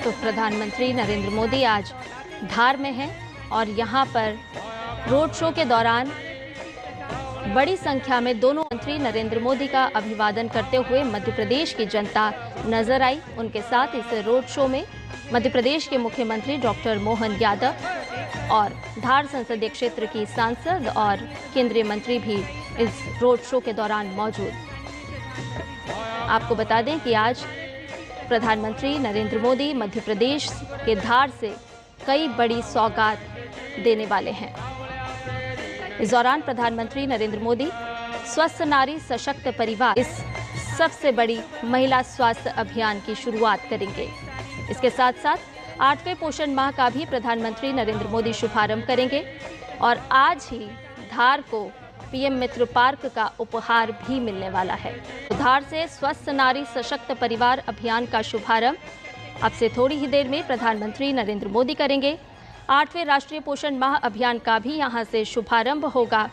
तो प्रधानमंत्री नरेंद्र मोदी आज धार में हैं और यहाँ पर रोड शो के दौरान बड़ी संख्या में दोनों मंत्री नरेंद्र मोदी का अभिवादन करते हुए मध्य प्रदेश की जनता नजर आई। उनके साथ इस रोड शो में मध्य प्रदेश के मुख्यमंत्री डॉक्टर मोहन यादव और धार संसदीय क्षेत्र की सांसद और केंद्रीय मंत्री भी इस रोड शो के दौरान मौजूद। आपको बता दें कि आज प्रधानमंत्री नरेंद्र मोदी मध्य प्रदेश के धार से कई बड़ी सौगात देने वाले हैं। इस दौरान प्रधानमंत्री नरेंद्र मोदी स्वस्थ नारी सशक्त परिवार इस सबसे बड़ी महिला स्वास्थ्य अभियान की शुरुआत करेंगे। इसके साथ साथ 8वें पोषण माह का भी प्रधानमंत्री नरेंद्र मोदी शुभारंभ करेंगे और आज ही धार को पीएम मित्र पार्क का उपहार भी मिलने वाला है। धार से स्वस्थ नारी सशक्त परिवार अभियान का शुभारंभ अब से थोड़ी ही देर में प्रधानमंत्री नरेंद्र मोदी करेंगे। 8वें राष्ट्रीय पोषण माह अभियान का भी यहां से शुभारंभ होगा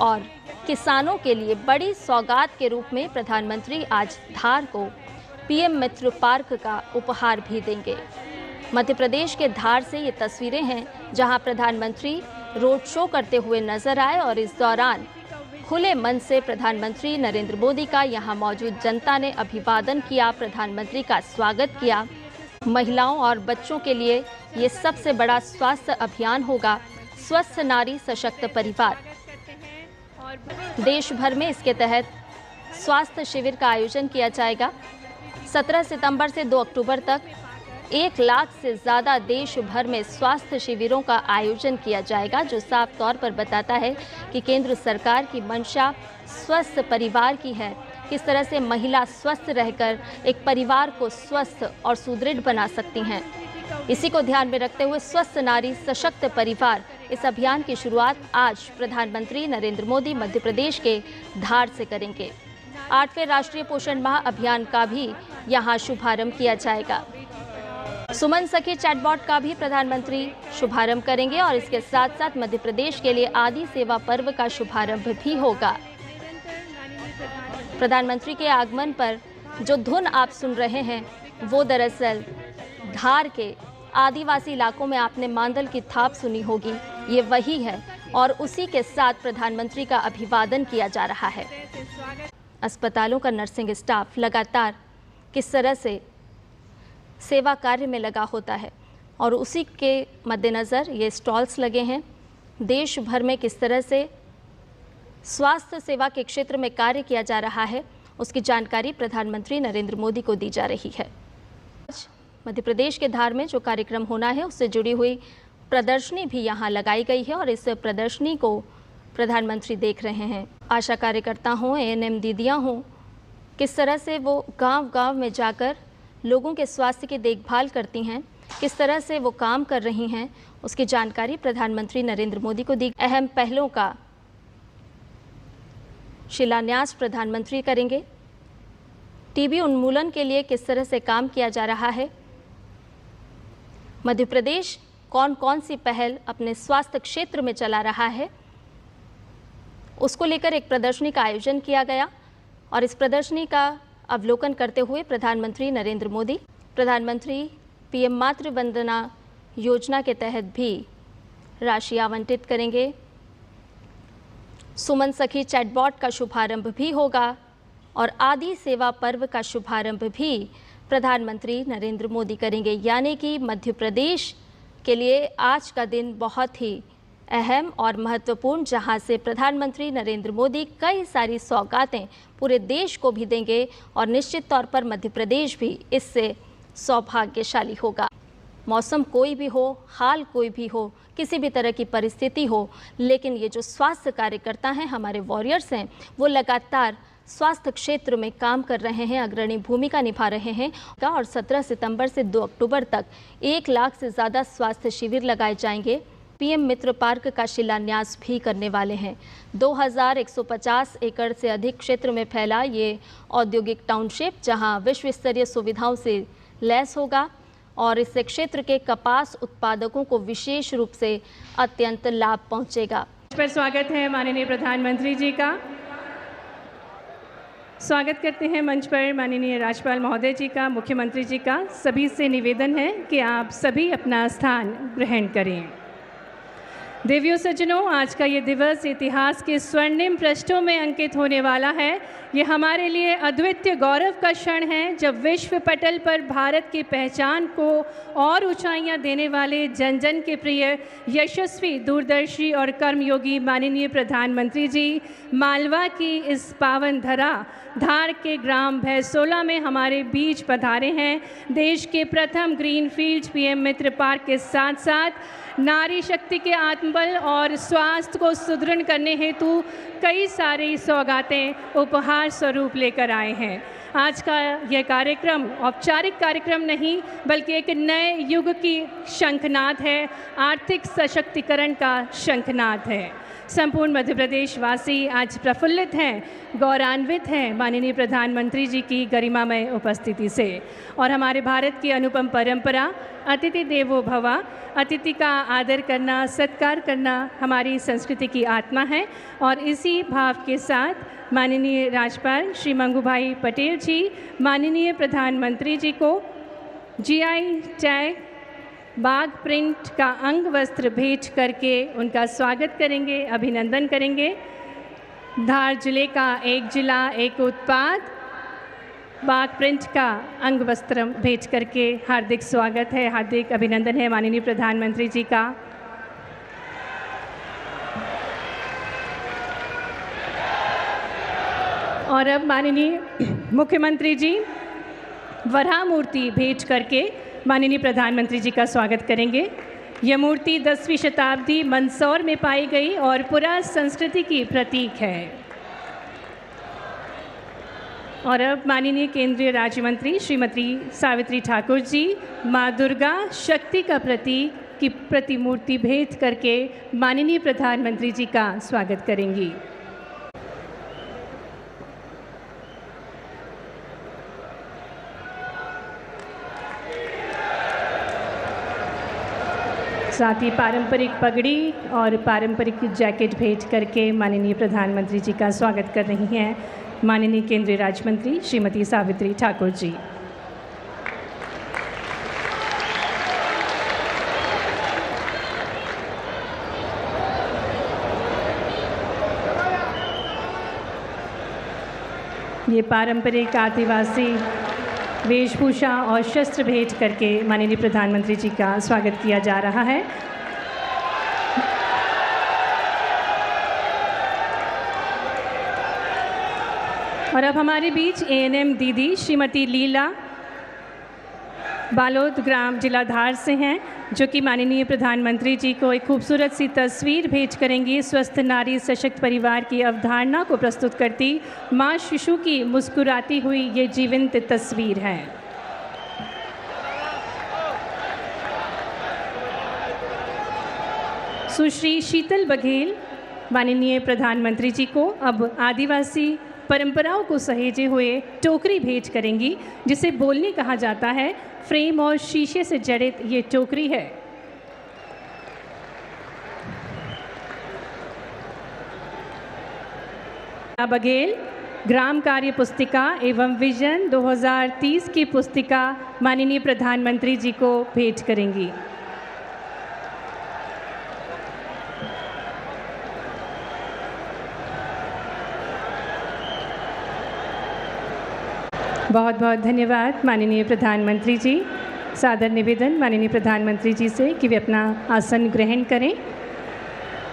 और किसानों के लिए बड़ी सौगात के रूप में प्रधानमंत्री आज धार को पीएम मित्र पार्क का उपहार भी देंगे। मध्य प्रदेश के धार से ये तस्वीरें हैं जहां प्रधानमंत्री रोड शो करते हुए नजर आए और इस दौरान खुले मन से प्रधानमंत्री नरेंद्र मोदी का यहां मौजूद जनता ने अभिवादन किया, प्रधानमंत्री का स्वागत किया। महिलाओं और बच्चों के लिए ये सबसे बड़ा स्वास्थ्य अभियान होगा, स्वस्थ नारी सशक्त परिवार। देश भर में इसके तहत स्वास्थ्य शिविर का आयोजन किया जाएगा। 17 सितंबर से 2 अक्टूबर तक 1 लाख से ज़्यादा देश भर में स्वास्थ्य शिविरों का आयोजन किया जाएगा, जो साफ तौर पर बताता है कि केंद्र सरकार की मंशा स्वस्थ परिवार की है। किस तरह से महिला स्वस्थ रहकर एक परिवार को स्वस्थ और सुदृढ़ बना सकती हैं। इसी को ध्यान में रखते हुए स्वस्थ नारी सशक्त परिवार इस अभियान की शुरुआत आज प्रधानमंत्री नरेंद्र मोदी मध्य प्रदेश के धार से करेंगे। 8वें राष्ट्रीय पोषण माह अभियान का भी यहाँ शुभारंभ किया जाएगा। सुमन सखी चैटबॉट का भी प्रधानमंत्री शुभारंभ करेंगे और इसके साथ साथ मध्य प्रदेश के लिए आदि सेवा पर्व का शुभारंभ भी होगा। प्रधानमंत्री के आगमन पर जो धुन आप सुन रहे हैं वो दरअसल धार के आदिवासी इलाकों में आपने मांदल की थाप सुनी होगी, ये वही है और उसी के साथ प्रधानमंत्री का अभिवादन किया जा रहा है। अस्पतालों का नर्सिंग स्टाफ लगातार किस तरह से सेवा कार्य में लगा होता है और उसी के मद्देनज़र ये स्टॉल्स लगे हैं। देश भर में किस तरह से स्वास्थ्य सेवा के क्षेत्र में कार्य किया जा रहा है, उसकी जानकारी प्रधानमंत्री नरेंद्र मोदी को दी जा रही है। आज मध्य प्रदेश के धार में जो कार्यक्रम होना है उससे जुड़ी हुई प्रदर्शनी भी यहाँ लगाई गई है और इस प्रदर्शनी को प्रधानमंत्री देख रहे हैं। आशा कार्यकर्ता हों, एएनएम दीदियाँ हों, किस तरह से वो गांव-गांव में जाकर लोगों के स्वास्थ्य की देखभाल करती हैं, किस तरह से वो काम कर रही हैं, उसकी जानकारी प्रधानमंत्री नरेंद्र मोदी को दी। अहम पहलों का शिलान्यास प्रधानमंत्री करेंगे। टीबी उन्मूलन के लिए किस तरह से काम किया जा रहा है, मध्य प्रदेश कौन कौन सी पहल अपने स्वास्थ्य क्षेत्र में चला रहा है, उसको लेकर एक प्रदर्शनी का आयोजन किया गया और इस प्रदर्शनी का अवलोकन करते हुए प्रधानमंत्री नरेंद्र मोदी प्रधानमंत्री पीएम मातृ वंदना योजना के तहत भी राशि आवंटित करेंगे। सुमन सखी चैटबॉट का शुभारंभ भी होगा और आदि सेवा पर्व का शुभारंभ भी प्रधानमंत्री नरेंद्र मोदी करेंगे। यानी कि मध्य प्रदेश के लिए आज का दिन बहुत ही अहम और महत्वपूर्ण, जहां से प्रधानमंत्री नरेंद्र मोदी कई सारी सौगातें पूरे देश को भी देंगे और निश्चित तौर पर मध्य प्रदेश भी इससे सौभाग्यशाली होगा। मौसम कोई भी हो, हाल कोई भी हो, किसी भी तरह की परिस्थिति हो, लेकिन ये जो स्वास्थ्य कार्यकर्ता हैं, हमारे वॉरियर्स हैं, वो लगातार स्वास्थ्य क्षेत्र में काम कर रहे हैं, अग्रणी भूमिका निभा रहे हैं और 17 सितंबर से 2 अक्टूबर तक 1 लाख से ज़्यादा स्वास्थ्य शिविर लगाए जाएंगे। पीएम मित्र पार्क का शिलान्यास भी करने वाले हैं। 2150 एकड़ से अधिक क्षेत्र में फैला ये औद्योगिक टाउनशिप, जहां विश्व स्तरीय सुविधाओं से लैस होगा और इस क्षेत्र के कपास उत्पादकों को विशेष रूप से अत्यंत लाभ पहुंचेगा। इस पर स्वागत है माननीय प्रधानमंत्री जी का। स्वागत करते हैं मंच पर माननीय राज्यपाल महोदय जी का, मुख्यमंत्री जी का। सभी से निवेदन है कि आप सभी अपना स्थान ग्रहण करें। देवियों सज्जनों, आज का ये दिवस इतिहास के स्वर्णिम पृष्ठों में अंकित होने वाला है। ये हमारे लिए अद्वितीय गौरव का क्षण है जब विश्व पटल पर भारत की पहचान को और ऊंचाइयां देने वाले जन जन के प्रिय, यशस्वी, दूरदर्शी और कर्मयोगी माननीय प्रधानमंत्री जी मालवा की इस पावन धरा धार के ग्राम भैसोला में हमारे बीच पधारे हैं। देश के प्रथम ग्रीनफील्ड पीएम मित्र पार्क के साथ साथ नारी शक्ति के आत्मबल और स्वास्थ्य को सुदृढ़ करने हेतु कई सारी सौगातें उपहार स्वरूप लेकर आए हैं। आज का यह कार्यक्रम औपचारिक कार्यक्रम नहीं बल्कि एक नए युग की शंखनाद है, आर्थिक सशक्तिकरण का शंखनाद है। संपूर्ण मध्य प्रदेश वासी आज प्रफुल्लित हैं, गौरवान्वित हैं माननीय प्रधानमंत्री जी की गरिमामय उपस्थिति से। और हमारे भारत की अनुपम परंपरा अतिथि देवो भव, अतिथि का आदर करना, सत्कार करना हमारी संस्कृति की आत्मा है। और इसी भाव के साथ माननीय राज्यपाल श्री मंगूभाई पटेल जी माननीय प्रधानमंत्री जी को जीआई टैग बाघ प्रिंट का अंग वस्त्र भेंट करके उनका स्वागत करेंगे, अभिनंदन करेंगे। धार जिले का एक जिला एक उत्पाद बाघ प्रिंट का अंग वस्त्र भेंट करके हार्दिक स्वागत है, हार्दिक अभिनंदन है माननीय प्रधानमंत्री जी का। और अब माननीय मुख्यमंत्री जी वराह मूर्ति भेंट करके माननीय प्रधानमंत्री जी का स्वागत करेंगे। यह मूर्ति 10वीं शताब्दी मंदसौर में पाई गई और पुरा संस्कृति की प्रतीक है। और अब माननीय केंद्रीय राज्य मंत्री श्रीमती सावित्री ठाकुर जी माँ दुर्गा शक्ति का प्रतीक की प्रतिमूर्ति भेंट करके माननीय प्रधानमंत्री जी का स्वागत करेंगी। साथ ही पारंपरिक पगड़ी और पारंपरिक जैकेट भेंट करके माननीय प्रधानमंत्री जी का स्वागत कर रही हैं माननीय केंद्रीय राज्य मंत्री श्रीमती सावित्री ठाकुर जी। ये पारंपरिक आदिवासी वेशभूषा और शस्त्र भेंट करके माननीय प्रधानमंत्री जी का स्वागत किया जा रहा है। और अब हमारे बीच एएनएम दीदी श्रीमती लीला बालोद ग्राम जिला धार से हैं, जो कि माननीय प्रधानमंत्री जी को एक खूबसूरत सी तस्वीर भेंट करेंगी। स्वस्थ नारी सशक्त परिवार की अवधारणा को प्रस्तुत करती माँ शिशु की मुस्कुराती हुई ये जीवंत तस्वीर है। सुश्री शीतल बघेल माननीय प्रधानमंत्री जी को अब आदिवासी परंपराओं को सहेजे हुए टोकरी भेंट करेंगी, जिसे बोलनी कहा जाता है। फ्रेम और शीशे से जड़ित ये टोकरी है। बघेल ग्राम कार्य पुस्तिका एवं विजन 2030 की पुस्तिका माननीय प्रधानमंत्री जी को भेंट करेंगी। बहुत बहुत धन्यवाद माननीय प्रधानमंत्री जी। सादर निवेदन माननीय प्रधानमंत्री जी से कि वे अपना आसन ग्रहण करें।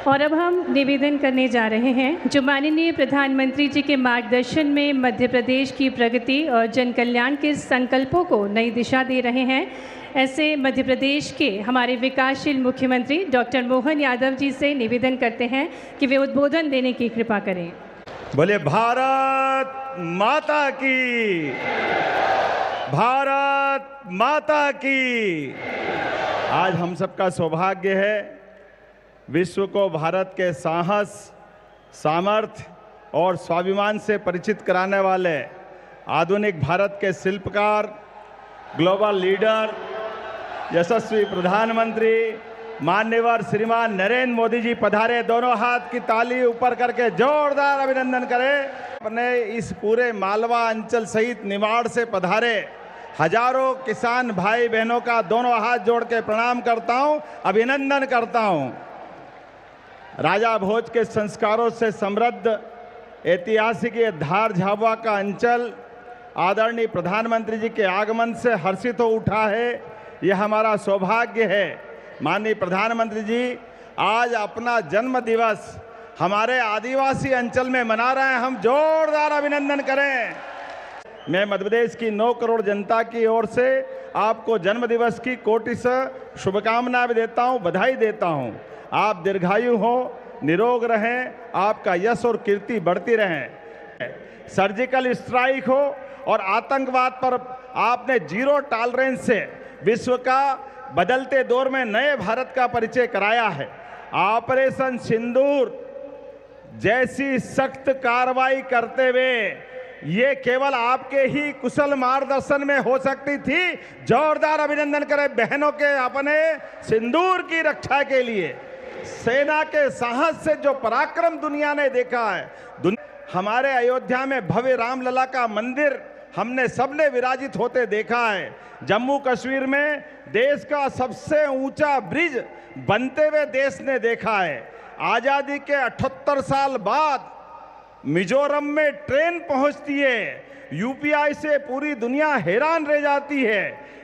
और अब हम निवेदन करने जा रहे हैं जो माननीय प्रधानमंत्री जी के मार्गदर्शन में मध्य प्रदेश की प्रगति और जन कल्याण के संकल्पों को नई दिशा दे रहे हैं। ऐसे मध्य प्रदेश के हमारे विकासशील मुख्यमंत्री डॉक्टर मोहन यादव जी से निवेदन करते हैं कि वे उद्बोधन देने की कृपा करें। बोले भारत माता की, भारत माता की। आज हम सबका सौभाग्य है विश्व को भारत के साहस, सामर्थ्य और स्वाभिमान से परिचित कराने वाले आधुनिक भारत के शिल्पकार, ग्लोबल लीडर, यशस्वी प्रधानमंत्री मान्यवर श्रीमान नरेंद्र मोदी जी पधारे। दोनों हाथ की ताली ऊपर करके जोरदार अभिनंदन करें। अपने इस पूरे मालवा अंचल सहित निमाड़ से पधारे हजारों किसान भाई बहनों का दोनों हाथ जोड़ के प्रणाम करता हूं, अभिनंदन करता हूं। राजा भोज के संस्कारों से समृद्ध ऐतिहासिक ये धार झाबुआ का अंचल आदरणीय प्रधानमंत्री जी के आगमन से हर्षित हो उठा है। यह हमारा सौभाग्य है। माननीय प्रधानमंत्री जी आज अपना जन्म दिवस हमारे आदिवासी अंचल में मना रहे हैं। हम जोरदार अभिनंदन करें। मैं मध्य प्रदेश की 9 करोड़ जनता की ओर से आपको जन्म दिवस की कोटि से शुभकामनाएं भी देता हूं, बधाई देता हूं। आप दीर्घायु हो, निरोग रहें, आपका यश और कीर्ति बढ़ती रहें। सर्जिकल स्ट्राइक हो और आतंकवाद पर आपने जीरो टॉलरेंस से विश्व का बदलते दौर में नए भारत का परिचय कराया है। ऑपरेशन सिंदूर जैसी सख्त कार्रवाई करते हुए ये केवल आपके ही कुशल मार्गदर्शन में हो सकती थी। जोरदार अभिनंदन करें बहनों के अपने सिंदूर की रक्षा के लिए। सेना के साहस से जो पराक्रम दुनिया ने देखा है। हमारे अयोध्या में भव्य रामलला का मंदिर हमने सबने विराजित होते देखा है। जम्मू कश्मीर में देश का सबसे ऊंचा ब्रिज बनते हुए देश ने देखा है। आजादी के 78 साल बाद मिजोरम में ट्रेन पहुंचती है। यूपीआई से पूरी दुनिया हैरान रह जाती है।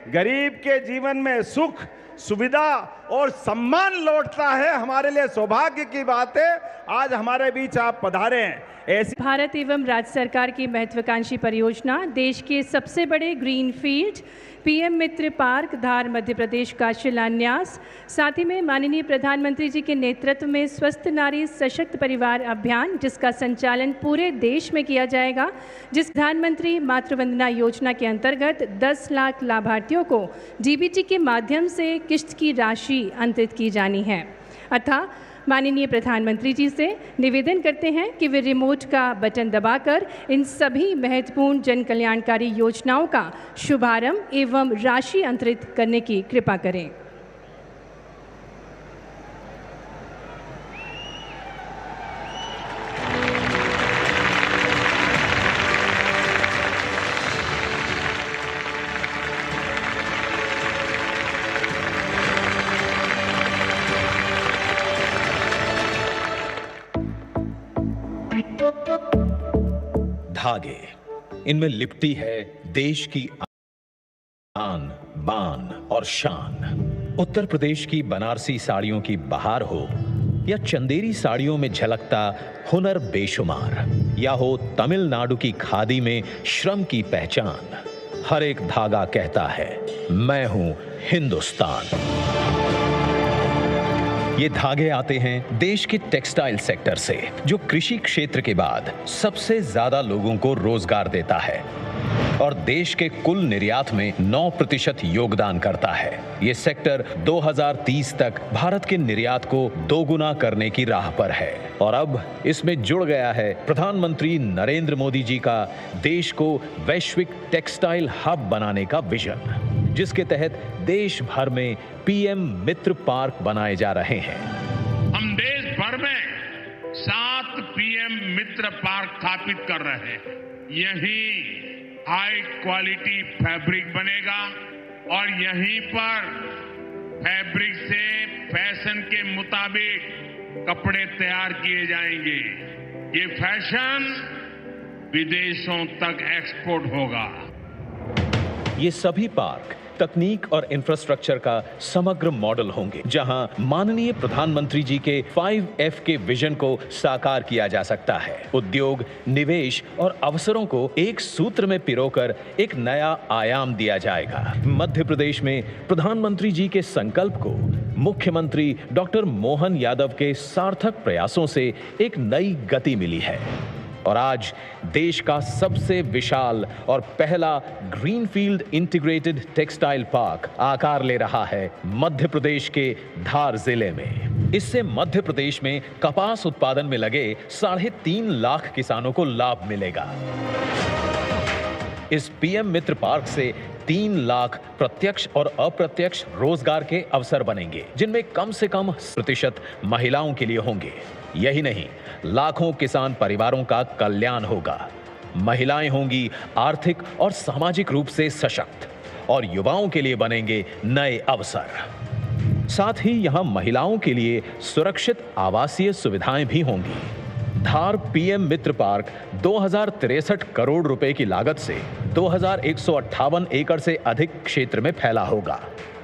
गरीब के जीवन में सुख, सुविधा और सम्मान लौटता है। हमारे लिए सौभाग्य की बात है आज हमारे बीच आप पधारे हैं। ऐसी भारत एवं राज्य सरकार की महत्वाकांक्षी परियोजना देश के सबसे बड़े ग्रीन फील्ड पीएम मित्र पार्क धार मध्य प्रदेश का शिलान्यास, साथ ही में माननीय प्रधानमंत्री जी के नेतृत्व में स्वस्थ नारी सशक्त परिवार अभियान जिसका संचालन पूरे देश में किया जाएगा, जिस प्रधानमंत्री मातृवंदना योजना के अंतर्गत 10 लाख लाभार्थियों को डीबीटी के माध्यम से किश्त की राशि अंतरित की जानी है। अतः माननीय प्रधानमंत्री जी से निवेदन करते हैं कि वे रिमोट का बटन दबाकर इन सभी महत्वपूर्ण जन कल्याणकारी योजनाओं का शुभारंभ एवं राशि अंतरित करने की कृपा करें। धागे, इनमें लिपटी है देश की आन, बान और शान। उत्तर प्रदेश की बनारसी साड़ियों की बहार हो या चंदेरी साड़ियों में झलकता हुनर बेशुमार, या हो तमिलनाडु की खादी में श्रम की पहचान, हर एक धागा कहता है मैं हूं हिंदुस्तान। ये धागे आते हैं देश के टेक्सटाइल सेक्टर से, जो कृषि क्षेत्र के बाद सबसे ज्यादा लोगों को रोजगार देता है और देश के कुल निर्यात में 9% योगदान करता है। ये सेक्टर 2030 तक भारत के निर्यात को दोगुना करने की राह पर है और अब इसमें जुड़ गया है प्रधानमंत्री नरेंद्र मोदी जी का देश को वैश्विक टेक्सटाइल हब बनाने का विजन, जिसके तहत देश भर में पीएम मित्र पार्क बनाए जा रहे हैं। हम देश भर में 7 पीएम मित्र पार्क स्थापित कर रहे हैं। यहीं हाई क्वालिटी फैब्रिक बनेगा और यहीं पर फैब्रिक से फैशन के मुताबिक कपड़े तैयार किए जाएंगे। ये फैशन विदेशों तक एक्सपोर्ट होगा। ये सभी पार्क तकनीक और इंफ्रास्ट्रक्चर का समग्र मॉडल होंगे, जहां माननीय प्रधानमंत्री जी के 5F के विजन को साकार किया जा सकता है। उद्योग, निवेश और अवसरों को एक सूत्र में पिरोकर एक नया आयाम दिया जाएगा। मध्य प्रदेश में प्रधानमंत्री जी के संकल्प को मुख्यमंत्री डॉक्टर मोहन यादव के सार्थक प्रयासों से एक नई गति मिली है और आज देश का सबसे विशाल और पहला ग्रीनफील्ड इंटीग्रेटेड टेक्सटाइल पार्क आकार ले रहा है मध्य प्रदेश के धार जिले में। इससे मध्य प्रदेश में कपास उत्पादन में लगे 3.5 लाख किसानों को लाभ मिलेगा। इस पीएम मित्र पार्क से 3 लाख प्रत्यक्ष और अप्रत्यक्ष रोजगार के अवसर बनेंगे, जिनमें कम से कम 60% महिलाओं के लिए होंगे। यही नहीं, लाखों किसान परिवारों का कल्याण होगा। महिलाएं होंगी आर्थिक और सामाजिक रूप से सशक्त और युवाओं के लिए बनेंगे नए अवसर। साथ ही यहां महिलाओं के लिए सुरक्षित आवासीय सुविधाएं भी होंगी। धार पीएम मित्र पार्क 2063 करोड़ रुपए की लागत से 2158 एकड़ से अधिक क्षेत्र में फैला होगा,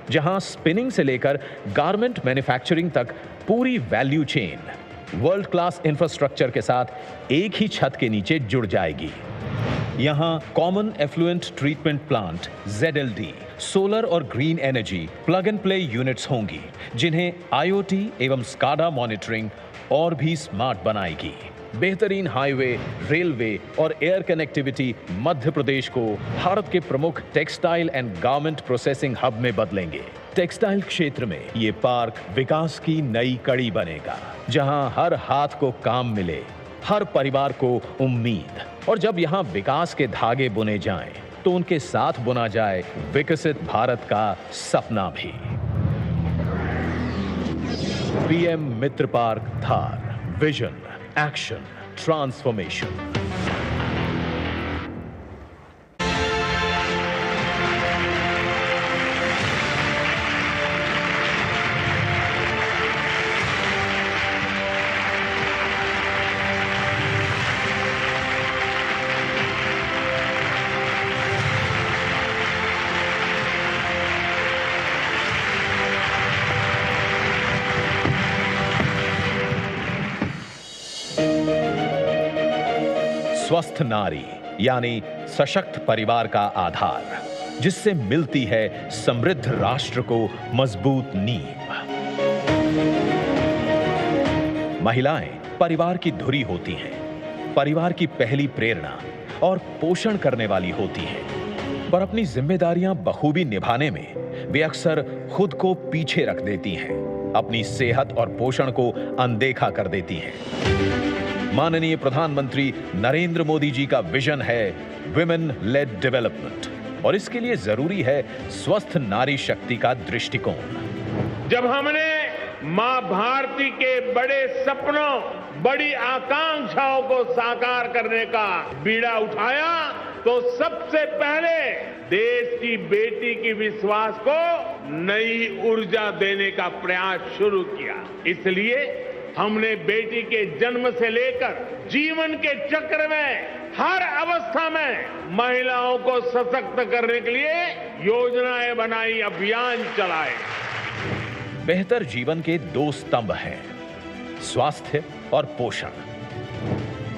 जहां स्पिनिंग से लेकर गारमेंट मैन्युफैक्चरिंग तक पूरी value chain world class infrastructure के साथ एक ही छत के नीचे जुड़ जाएगी। यहां common effluent treatment plant ZLD, solar और green energy plug and play units होंगी, जिन्हें IoT एवं SCADA मॉनिटरिंग और भी स्मार्ट बनाएगी। बेहतरीन हाईवे, रेलवे और एयर कनेक्टिविटी मध्य प्रदेश को भारत के प्रमुख textile and garment processing hub में बदलेंगे। टेक्सटाइल क्षेत्र में ये पार्क विकास की नई कड़ी बनेगा, जहां हर हाथ को काम मिले, हर परिवार को उम्मीद। और जब यहां विकास के धागे बुने जाएं, तो उनके साथ बुना जाए विकसित भारत का सपना भी। पीएम मित्र पार्क धार, विजन, एक्शन, ट्रांसफॉर्मेशन। स्वस्थ नारी यानी सशक्त परिवार का आधार, जिससे मिलती है समृद्ध राष्ट्र को मजबूत नींव। महिलाएं परिवार की धुरी होती हैं, परिवार की पहली प्रेरणा और पोषण करने वाली होती हैं, पर अपनी जिम्मेदारियां बखूबी निभाने में वे अक्सर खुद को पीछे रख देती हैं, अपनी सेहत और पोषण को अनदेखा कर देती हैं। माननीय प्रधानमंत्री नरेंद्र मोदी जी का विजन है विमेन लेड डेवलपमेंट, और इसके लिए जरूरी है स्वस्थ नारी शक्ति का दृष्टिकोण। जब हमने मां भारती के बड़े सपनों, बड़ी आकांक्षाओं को साकार करने का बीड़ा उठाया, तो सबसे पहले देश की बेटी की विश्वास को नई ऊर्जा देने का प्रयास शुरू किया। इसलिए हमने बेटी के जन्म से लेकर जीवन के चक्र में हर अवस्था में महिलाओं को सशक्त करने के लिए योजनाएं बनाई, अभियान चलाए। बेहतर जीवन के 2 स्तंभ हैं, स्वास्थ्य और पोषण।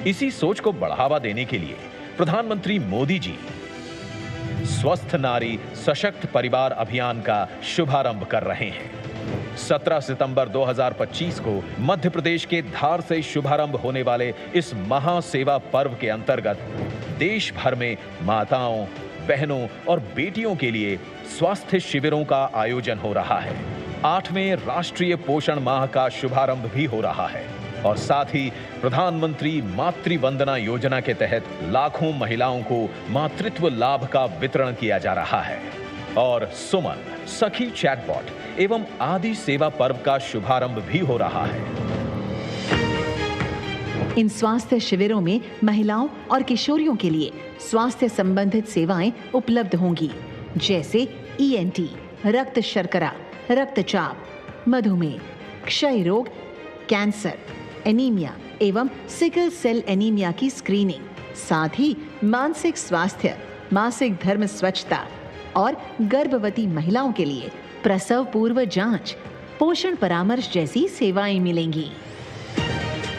इसी सोच को बढ़ावा देने के लिए प्रधानमंत्री मोदी जी स्वस्थ नारी सशक्त परिवार अभियान का शुभारंभ कर रहे हैं। 17 सितंबर 2025 को मध्य प्रदेश के धार से शुभारंभ होने वाले इस महासेवा पर्व के अंतर्गत देश भर में माताओं, बहनों और बेटियों के लिए स्वास्थ्य शिविरों का आयोजन हो रहा है। 8वें राष्ट्रीय पोषण माह का शुभारंभ भी हो रहा है, और साथ ही प्रधानमंत्री मातृ वंदना योजना के तहत लाखों महिलाओं को मातृत्व लाभ का वितरण किया जा रहा है। और सुमन, सखी चैटबॉट एवं आदि सेवा पर्व का शुभारंभ भी हो रहा है। इन स्वास्थ्य शिविरों में महिलाओं और किशोरियों के लिए स्वास्थ्य संबंधित सेवाएं उपलब्ध होंगी, जैसे ENT, रक्त शर्करा, रक्तचाप, मधुमेह, क्षय रोग, कैंसर, एनीमिया एवं सिकल सेल एनीमिया की स्क्रीनिंग, साथ ही मानसिक स्वास्थ्य, मासिक धर्म स्वच्छता और गर्भवती महिलाओं के लिए प्रसव पूर्व जांच, पोषण परामर्श जैसी सेवाएं मिलेंगी।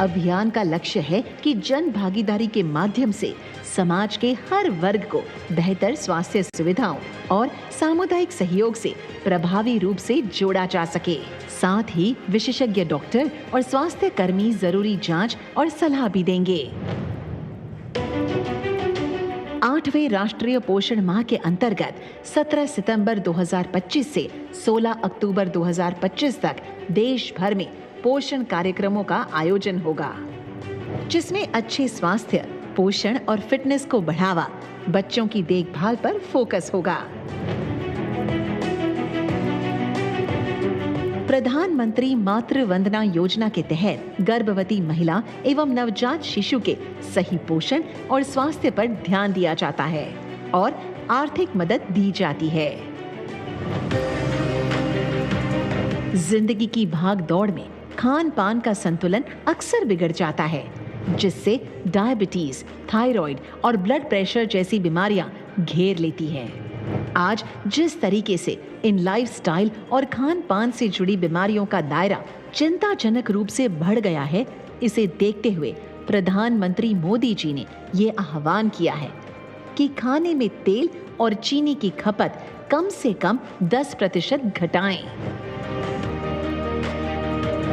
अभियान का लक्ष्य है कि जन भागीदारी के माध्यम से समाज के हर वर्ग को बेहतर स्वास्थ्य सुविधाओं और सामुदायिक सहयोग से प्रभावी रूप से जोड़ा जा सके। साथ ही विशेषज्ञ डॉक्टर और स्वास्थ्य कर्मी जरूरी जांच और सलाह भी देंगे। 8वें राष्ट्रीय पोषण माह के अंतर्गत 17 सितंबर 2025 से 16 अक्टूबर 2025 तक देश भर में पोषण कार्यक्रमों का आयोजन होगा, जिसमें अच्छे स्वास्थ्य, पोषण और फिटनेस को बढ़ावा, बच्चों की देखभाल पर फोकस होगा। प्रधानमंत्री मातृ वंदना योजना के तहत गर्भवती महिला एवं नवजात शिशु के सही पोषण और स्वास्थ्य पर ध्यान दिया जाता है और आर्थिक मदद दी जाती है। जिंदगी की भाग दौड़ में खान पान का संतुलन अक्सर बिगड़ जाता है, जिससे डायबिटीज, थायराइड और ब्लड प्रेशर जैसी बीमारियां घेर लेती है। आज जिस तरीके से इन लाइफस्टाइल और खान पान से जुड़ी बीमारियों का दायरा चिंताजनक रूप से बढ़ गया है, इसे देखते हुए प्रधानमंत्री मोदी जी ने ये आह्वान किया है कि खाने में तेल और चीनी की खपत कम से कम 10% घटाएं।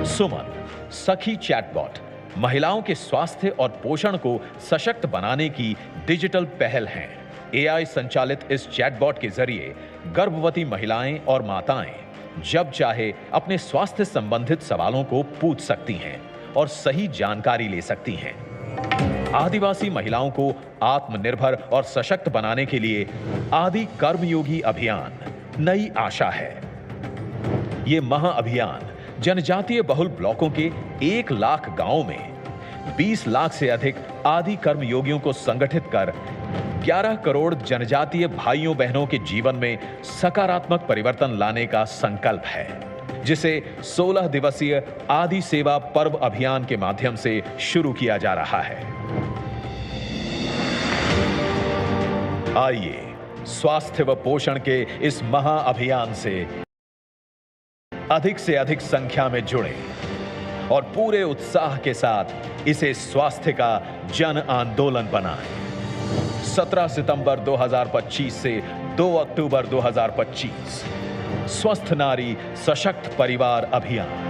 सुमन सखी चैटबॉट महिलाओं के स्वास्थ्य और पोषण को सशक्त बनाने की डिजिटल पहल है। एआई संचालित इस चैटबॉट के जरिए गर्भवती महिलाएं और माताएं जब चाहे अपने स्वास्थ्य संबंधित सवालों को पूछ सकती हैं और सही जानकारी ले सकती हैं। आदिवासी महिलाओं को आत्मनिर्भर और सशक्त बनाने के लिए आदि कर्मयोगी अभियान नई आशा है। ये महाअभियान जनजातीय बहुल ब्लॉकों के 1 लाख गांवों में 20 लाख से अधिक आदि कर्मयोगियों को संगठित कर 11 करोड़ जनजातीय भाइयों बहनों के जीवन में सकारात्मक परिवर्तन लाने का संकल्प है, जिसे 16 दिवसीय आदि सेवा पर्व अभियान के माध्यम से शुरू किया जा रहा है। आइए स्वास्थ्य व पोषण के इस महाअभियान से अधिक संख्या में जुड़े और पूरे उत्साह के साथ इसे स्वास्थ्य का जन आंदोलन बनाएं। 17 सितंबर 2025 से 2 अक्टूबर 2025 स्वस्थ नारी सशक्त परिवार अभियान।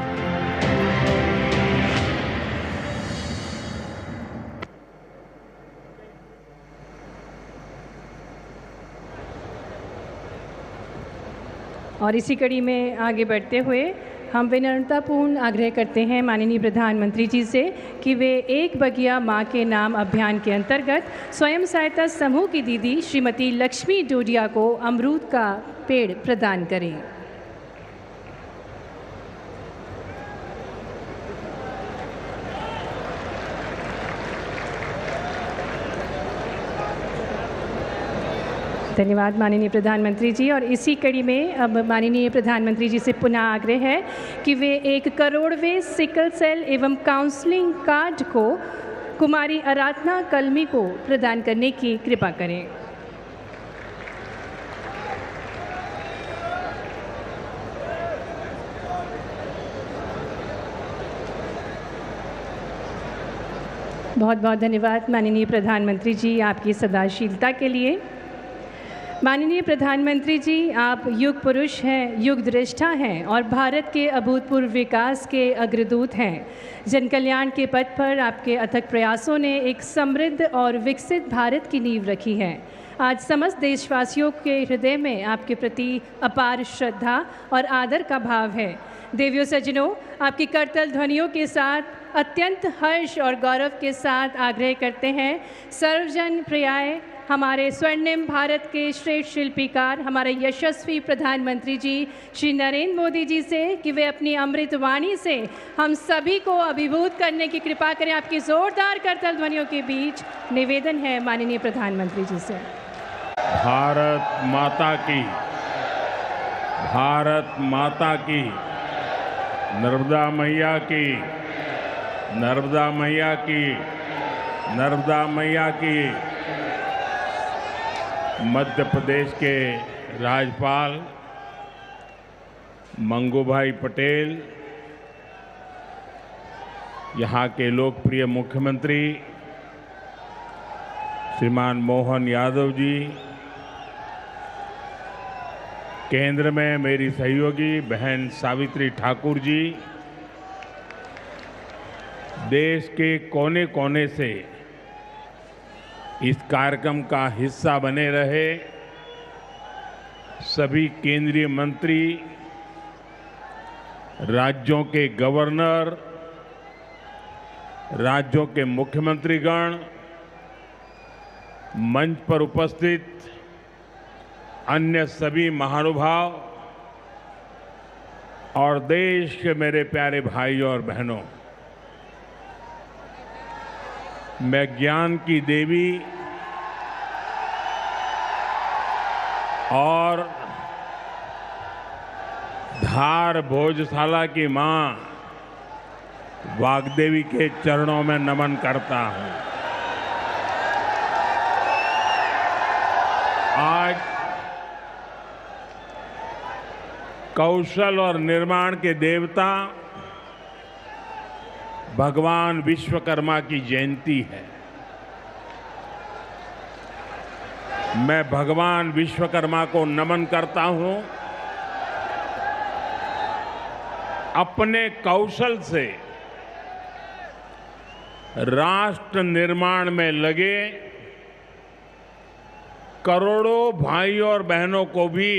और इसी कड़ी में आगे बढ़ते हुए हम विनम्रतापूर्ण आग्रह करते हैं माननीय प्रधानमंत्री जी से कि वे एक बगिया माँ के नाम अभियान के अंतर्गत स्वयं सहायता समूह की दीदी श्रीमती लक्ष्मी डोडिया को अमरूद का पेड़ प्रदान करें। धन्यवाद माननीय प्रधानमंत्री जी। और इसी कड़ी में अब माननीय प्रधानमंत्री जी से पुनः आग्रह है कि वे 1 करोड़वें सिकल सेल एवं काउंसलिंग कार्ड को कुमारी आराधना कलमी को प्रदान करने की कृपा करें। बहुत बहुत धन्यवाद माननीय प्रधानमंत्री जी आपकी सदाशीलता के लिए। माननीय प्रधानमंत्री जी, आप युग पुरुष हैं, युग दृष्टा हैं और भारत के अभूतपूर्व विकास के अग्रदूत हैं। जन कल्याण के पथ पर आपके अथक प्रयासों ने एक समृद्ध और विकसित भारत की नींव रखी है। आज समस्त देशवासियों के हृदय में आपके प्रति अपार श्रद्धा और आदर का भाव है। देवियों सज्जनों, आपकी करतल ध्वनियों के साथ अत्यंत हर्ष और गौरव के साथ आग्रह करते हैं सर्वजन प्रियाय हमारे स्वर्णिम भारत के श्रेष्ठ शिल्पीकार हमारे यशस्वी प्रधानमंत्री जी श्री नरेंद्र मोदी जी से कि वे अपनी अमृत वाणी से हम सभी को अभिभूत करने की कृपा करें। आपकी जोरदार करतल ध्वनियों के बीच निवेदन है माननीय प्रधानमंत्री जी से। भारत माता की, भारत माता की, नर्मदा मैया की, नर्मदा मैया की, नर्मदा मैया की। मध्य प्रदेश के राज्यपाल मंगूभाई पटेल, यहाँ के लोकप्रिय मुख्यमंत्री श्रीमान मोहन यादव जी, केंद्र में मेरी सहयोगी बहन सावित्री ठाकुर जी, देश के कोने कोने से इस कार्यक्रम का हिस्सा बने रहे सभी केंद्रीय मंत्री, राज्यों के गवर्नर, राज्यों के मुख्यमंत्रीगण, मंच पर उपस्थित अन्य सभी महानुभाव और देश के मेरे प्यारे भाइयों और बहनों, मैं ज्ञान की देवी और धार भोजशाला की मां वाग्देवी के चरणों में नमन करता हूं। आज कौशल और निर्माण के देवता भगवान विश्वकर्मा की जयंती है। मैं भगवान विश्वकर्मा को नमन करता हूं। अपने कौशल से राष्ट्र निर्माण में लगे करोड़ों भाइयों और बहनों को भी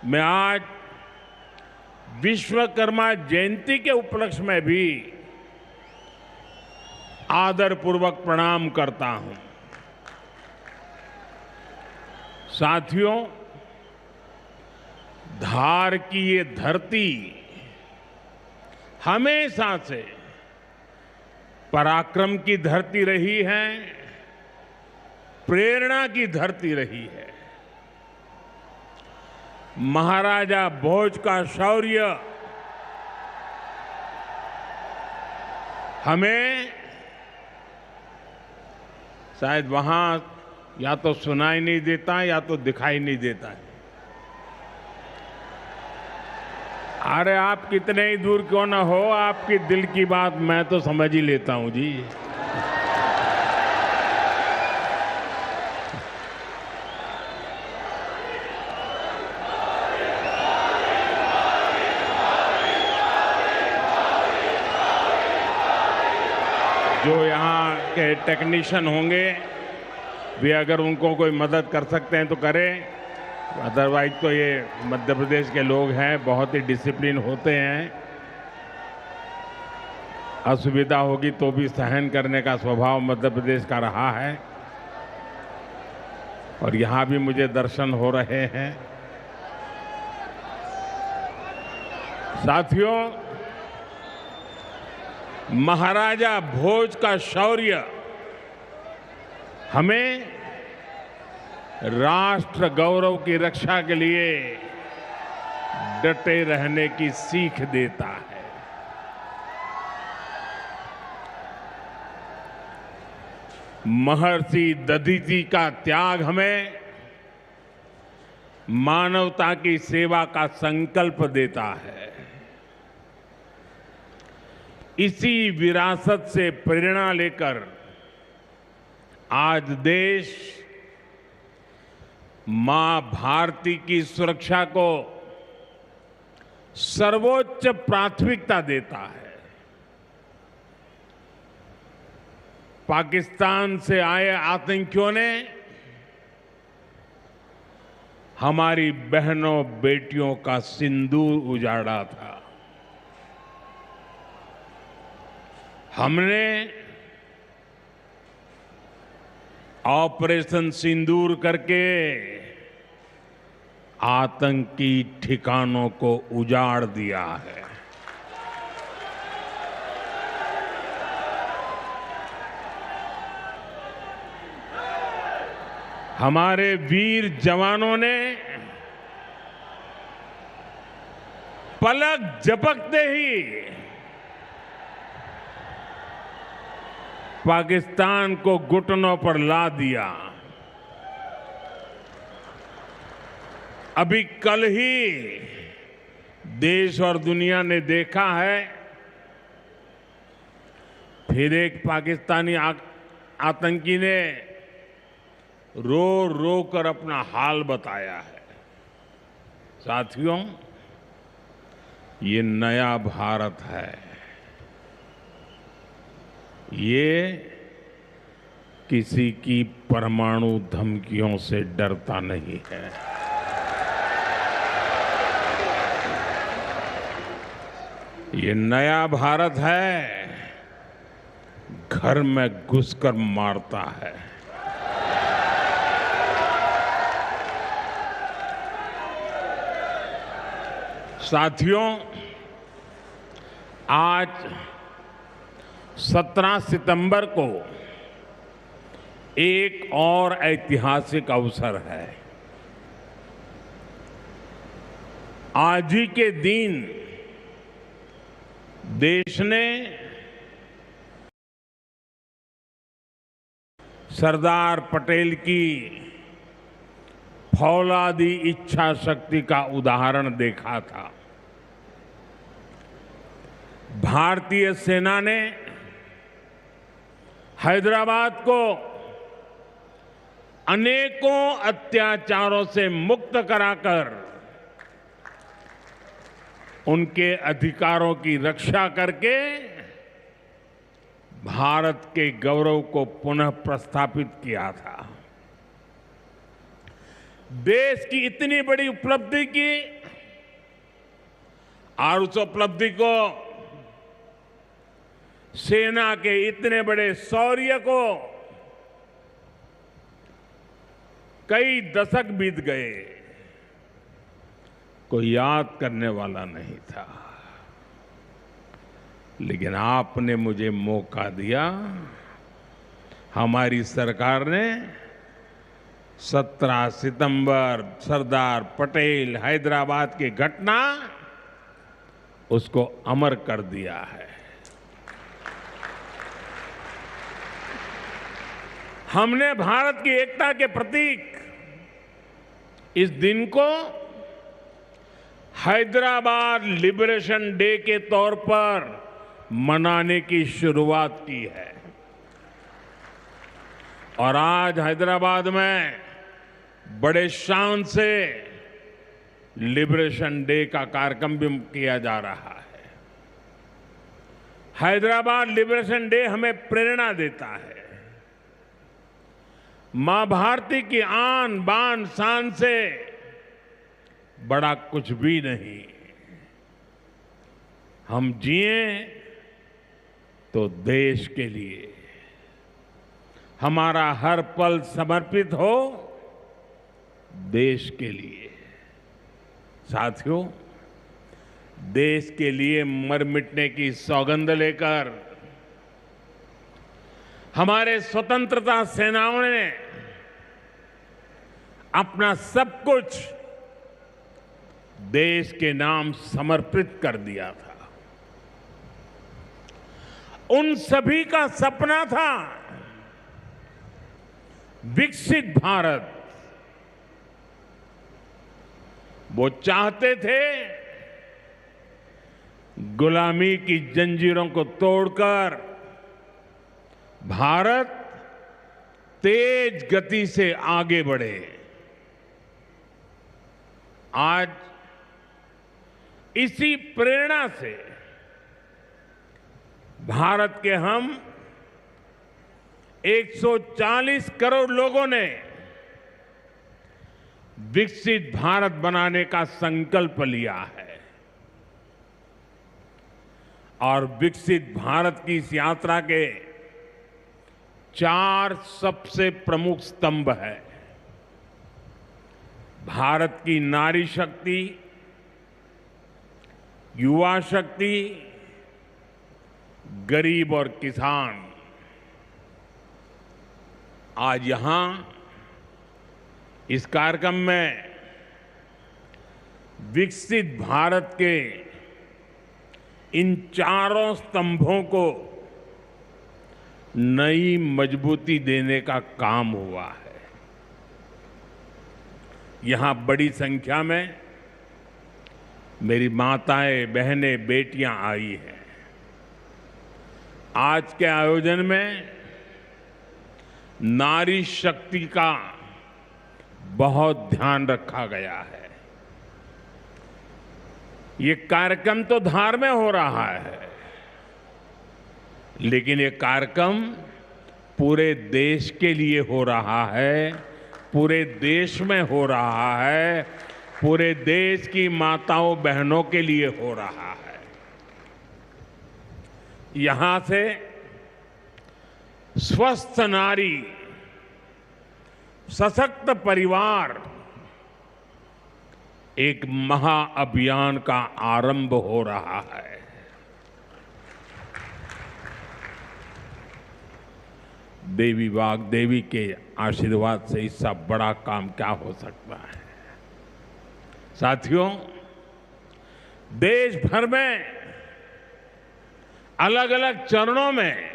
मैं आज विश्वकर्मा जयंती के उपलक्ष्य में भी आदरपूर्वक प्रणाम करता हूं। साथियों, धार की ये धरती हमेशा से पराक्रम की धरती रही है, प्रेरणा की धरती रही है। महाराजा भोज का शौर्य हमें शायद वहां या तो सुनाई नहीं देता या तो दिखाई नहीं देता है। अरे आप कितने ही दूर क्यों ना हो, आपकी दिल की बात मैं तो समझ ही लेता हूं जी। जो यहाँ के टेक्नीशियन होंगे वे अगर उनको कोई मदद कर सकते हैं तो करें, अदरवाइज तो ये मध्य प्रदेश के लोग हैं, बहुत ही डिसिप्लिन होते हैं। असुविधा होगी तो भी सहन करने का स्वभाव मध्य प्रदेश का रहा है और यहाँ भी मुझे दर्शन हो रहे हैं। साथियों, महाराजा भोज का शौर्य हमें राष्ट्र गौरव की रक्षा के लिए डटे रहने की सीख देता है। महर्षि दधीचि का त्याग हमें मानवता की सेवा का संकल्प देता है। इसी विरासत से प्रेरणा लेकर आज देश मां भारती की सुरक्षा को सर्वोच्च प्राथमिकता देता है। पाकिस्तान से आए आतंकियों ने हमारी बहनों बेटियों का सिंदूर उजाड़ा था। हमने ऑपरेशन सिंदूर करके आतंकी ठिकानों को उजाड़ दिया है। हमारे वीर जवानों ने पलक झपकते ही पाकिस्तान को घुटनों पर ला दिया। अभी कल ही देश और दुनिया ने देखा है, फिर एक पाकिस्तानी आतंकी ने रो रो कर अपना हाल बताया है। साथियों, ये नया भारत है। ये किसी की परमाणु धमकियों से डरता नहीं है। ये नया भारत है, घर में घुसकर मारता है। साथियों, आज 17 सितंबर को एक और ऐतिहासिक अवसर है। आज ही के दिन देश ने सरदार पटेल की फौलादी इच्छा शक्ति का उदाहरण देखा था। भारतीय सेना ने हैदराबाद को अनेकों अत्याचारों से मुक्त कराकर उनके अधिकारों की रक्षा करके भारत के गौरव को पुनः प्रस्थापित किया था। देश की इतनी बड़ी उपलब्धि की और उस उपलब्धि को सेना के इतने बड़े शौर्य को कई दशक बीत गए, कोई याद करने वाला नहीं था। लेकिन आपने मुझे मौका दिया। हमारी सरकार ने 17 सितंबर सरदार पटेल हैदराबाद की घटना उसको अमर कर दिया है। हमने भारत की एकता के प्रतीक इस दिन को हैदराबाद लिबरेशन डे के तौर पर मनाने की शुरुआत की है। और आज हैदराबाद में बड़े शान से लिबरेशन डे का कार्यक्रम भी किया जा रहा है। हैदराबाद लिबरेशन डे हमें प्रेरणा देता है। मां भारती की आन बान शान से बड़ा कुछ भी नहीं। हम जिए तो देश के लिए, हमारा हर पल समर्पित हो देश के लिए। साथियों, देश के लिए मर मिटने की सौगंध लेकर हमारे स्वतंत्रता सेनाओं ने अपना सब कुछ देश के नाम समर्पित कर दिया था। उन सभी का सपना था विकसित भारत। वो चाहते थे गुलामी की जंजीरों को तोड़कर भारत तेज गति से आगे बढ़े। आज इसी प्रेरणा से भारत के हम 140 करोड़ लोगों ने विकसित भारत बनाने का संकल्प लिया है। और विकसित भारत की इस यात्रा के 4 सबसे प्रमुख स्तंभ है। भारत की नारी शक्ति, युवा शक्ति, गरीब और किसान। आज यहां इस कार्यक्रम में विकसित भारत के इन चारों स्तंभों को नई मजबूती देने का काम हुआ है। यहां बड़ी संख्या में मेरी माताएं, बहनें, बेटियां आई हैं। आज के आयोजन में नारी शक्ति का बहुत ध्यान रखा गया है। ये कार्यक्रम तो धार में हो रहा है, लेकिन ये कार्यक्रम पूरे देश के लिए हो रहा है, पूरे देश में हो रहा है, पूरे देश की माताओं बहनों के लिए हो रहा है। यहां से स्वस्थ नारी, सशक्त परिवार, एक महाअभियान का आरंभ हो रहा है। देवी वाग्देवी के आशीर्वाद से इससे बड़ा काम क्या हो सकता है। साथियों, देश भर में अलग अलग चरणों में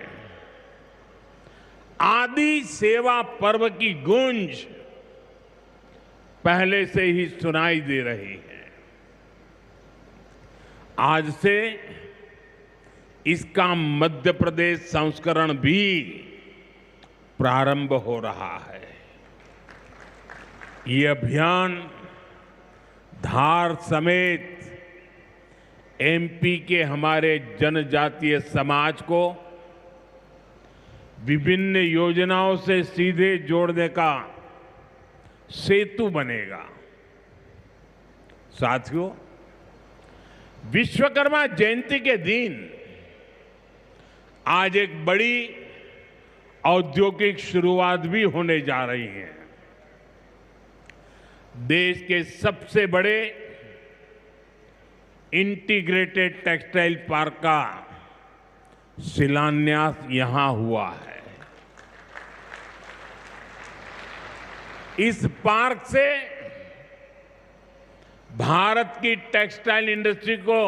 आदि सेवा पर्व की गूंज पहले से ही सुनाई दे रही है। आज से इसका मध्य प्रदेश संस्करण भी प्रारंभ हो रहा है। ये अभियान धार समेत एमपी के हमारे जनजातीय समाज को विभिन्न योजनाओं से सीधे जोड़ने का सेतु बनेगा। साथियों, विश्वकर्मा जयंती के दिन आज एक बड़ी औद्योगिक शुरुआत भी होने जा रही है। देश के सबसे बड़े इंटीग्रेटेड टेक्सटाइल पार्क का शिलान्यास यहां हुआ है। इस पार्क से भारत की टेक्सटाइल इंडस्ट्री को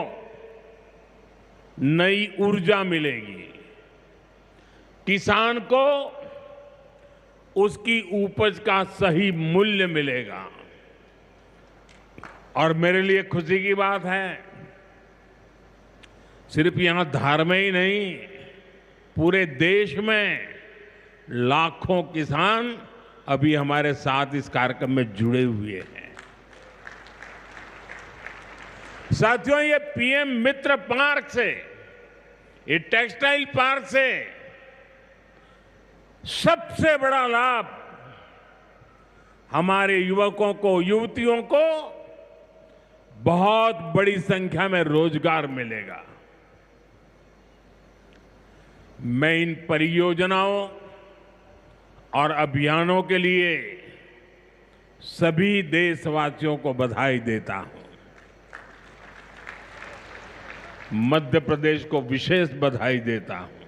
नई ऊर्जा मिलेगी, किसान को उसकी उपज का सही मूल्य मिलेगा। और मेरे लिए खुशी की बात है, सिर्फ यहां धार में ही नहीं, पूरे देश में लाखों किसान अभी हमारे साथ इस कार्यक्रम में जुड़े हुए हैं। साथियों, ये पीएम मित्र पार्क से, ये टेक्सटाइल पार्क से सबसे बड़ा लाभ हमारे युवकों को, युवतियों को बहुत बड़ी संख्या में रोजगार मिलेगा। मैं इन परियोजनाओं और अभियानों के लिए सभी देशवासियों को बधाई देता हूं। मध्य प्रदेश को विशेष बधाई देता हूं।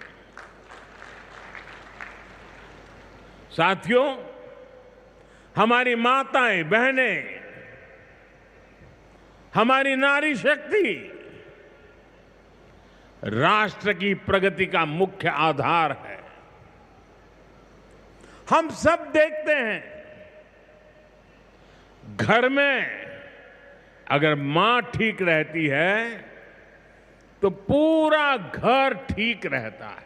साथियों, हमारी माताएं, बहनें, हमारी नारी शक्ति राष्ट्र की प्रगति का मुख्य आधार है। हम सब देखते हैं, घर में अगर मां ठीक रहती है तो पूरा घर ठीक रहता है।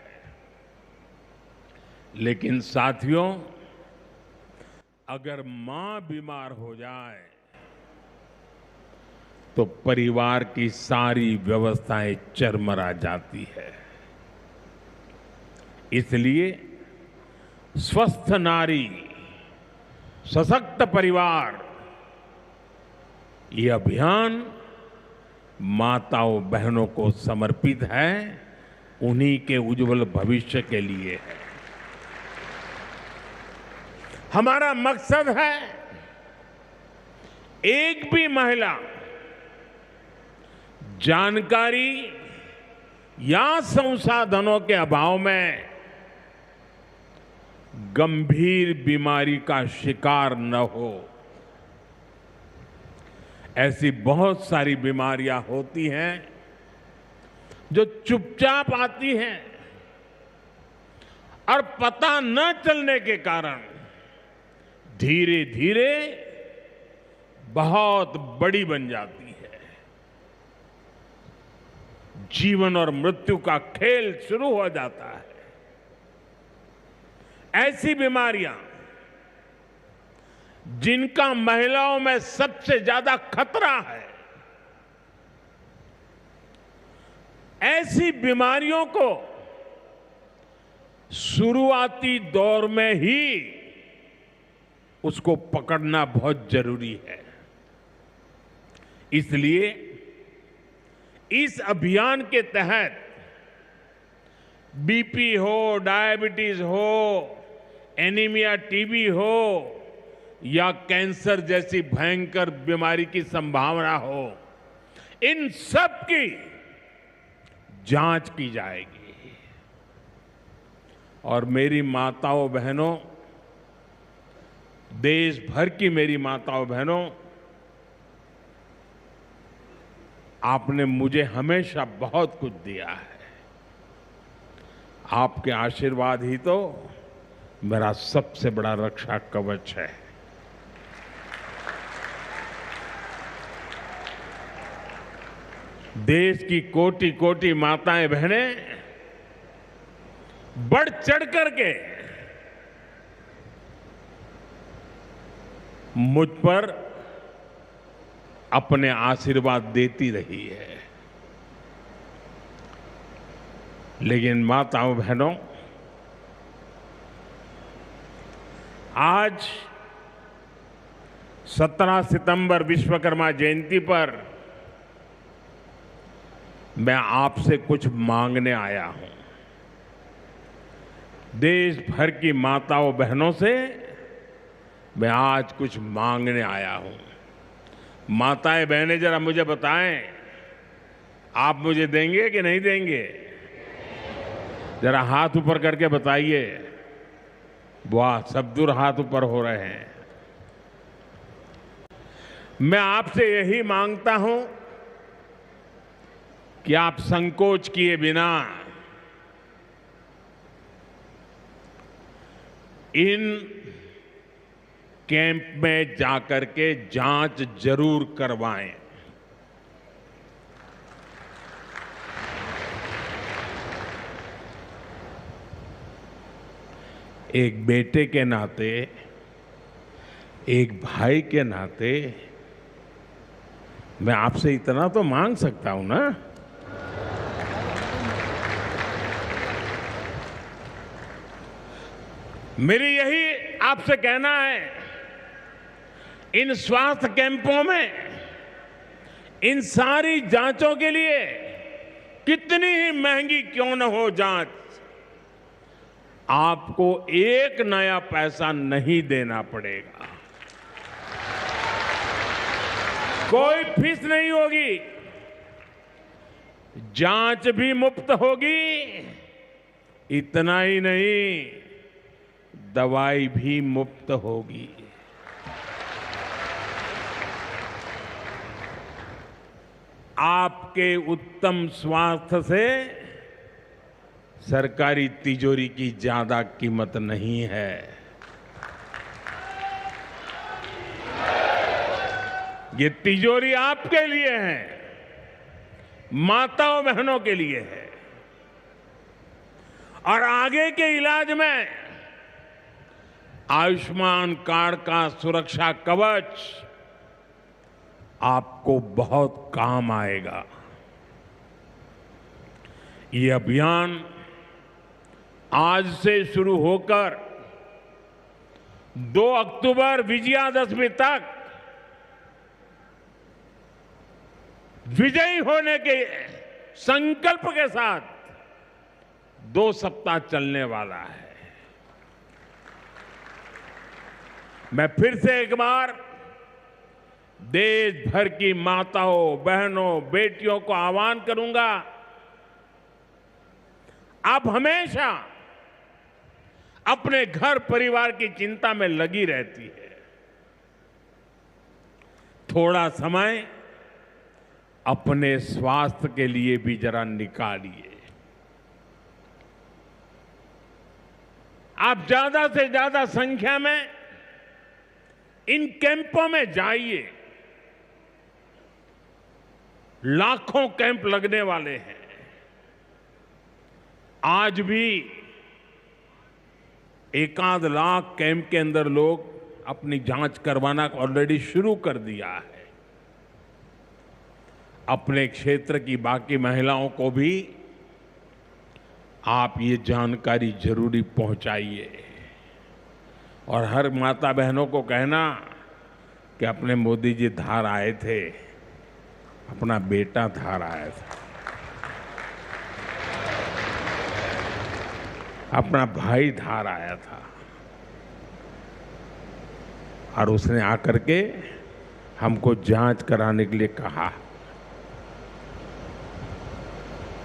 लेकिन साथियों, अगर मां बीमार हो जाए तो परिवार की सारी व्यवस्थाएं चरमरा जाती है। इसलिए स्वस्थ नारी, सशक्त परिवार, ये अभियान माताओं बहनों को समर्पित है, उन्हीं के उज्जवल भविष्य के लिए है। हमारा मकसद है एक भी महिला जानकारी या संसाधनों के अभाव में गंभीर बीमारी का शिकार न हो। ऐसी बहुत सारी बीमारियां होती हैं जो चुपचाप आती हैं और पता न चलने के कारण धीरे धीरे बहुत बड़ी बन जाती है। जीवन और मृत्यु का खेल शुरू हो जाता है। ऐसी बीमारियां जिनका महिलाओं में सबसे ज्यादा खतरा है, ऐसी बीमारियों को शुरुआती दौर में ही उसको पकड़ना बहुत जरूरी है। इसलिए इस अभियान के तहत बीपी हो, डायबिटीज हो, एनीमिया, टीबी हो या कैंसर जैसी भयंकर बीमारी की संभावना हो, इन सब की जांच की जाएगी। और मेरी माताओं बहनों, देश भर की मेरी माताओं बहनों, आपने मुझे हमेशा बहुत कुछ दिया है। आपके आशीर्वाद ही तो मेरा सबसे बड़ा रक्षा कवच है। देश की कोटि कोटि माताएं बहनें बढ़ चढ़ करके मुझ पर अपने आशीर्वाद देती रही है। लेकिन माताओं बहनों, आज 17 सितंबर विश्वकर्मा जयंती पर मैं आपसे कुछ मांगने आया हूं। देश भर की माताओं बहनों से मैं आज कुछ मांगने आया हूं। माताएं बहनें, जरा मुझे बताएं, आप मुझे देंगे कि नहीं देंगे? जरा हाथ ऊपर करके बताइए। वाह, सब दूर हाथ ऊपर हो रहे हैं। मैं आपसे यही मांगता हूं कि आप संकोच किए बिना इन कैंप में जाकर के जांच जरूर करवाएं। एक बेटे के नाते, एक भाई के नाते मैं आपसे इतना तो मांग सकता हूं ना। मेरी यही आपसे कहना है, इन स्वास्थ्य कैंपों में इन सारी जांचों के लिए कितनी ही महंगी क्यों न हो जांच, आपको एक नया पैसा नहीं देना पड़ेगा। कोई फीस नहीं होगी, जांच भी मुफ्त होगी। इतना ही नहीं, दवाई भी मुफ्त होगी। आपके उत्तम स्वास्थ्य से सरकारी तिजोरी की ज्यादा कीमत नहीं है। ये तिजोरी आपके लिए है, माताओं बहनों के लिए है। और आगे के इलाज में आयुष्मान कार्ड का सुरक्षा कवच आपको बहुत काम आएगा। ये अभियान आज से शुरू होकर 2 अक्टूबर विजयादशमी तक विजयी होने के संकल्प के साथ 2 सप्ताह चलने वाला है। मैं फिर से एक बार देश भर की माताओं, बहनों, बेटियों को आह्वान करूंगा, आप हमेशा अपने घर परिवार की चिंता में लगी रहती है। थोड़ा समय अपने स्वास्थ्य के लिए भी जरा निकालिए। आप ज्यादा से ज्यादा संख्या में इन कैंपों में जाइए। लाखों कैंप लगने वाले हैं। आज भी 1 लाख कैंप के अंदर लोग अपनी जांच करवाना ऑलरेडी शुरू कर दिया है। अपने क्षेत्र की बाकी महिलाओं को भी आप ये जानकारी जरूरी पहुंचाइए। और हर माता बहनों को कहना कि अपने मोदी जी धार आए थे, अपना बेटा धार आया था, अपना भाई धार आया था। और उसने आकर के हमको जांच कराने के लिए कहा।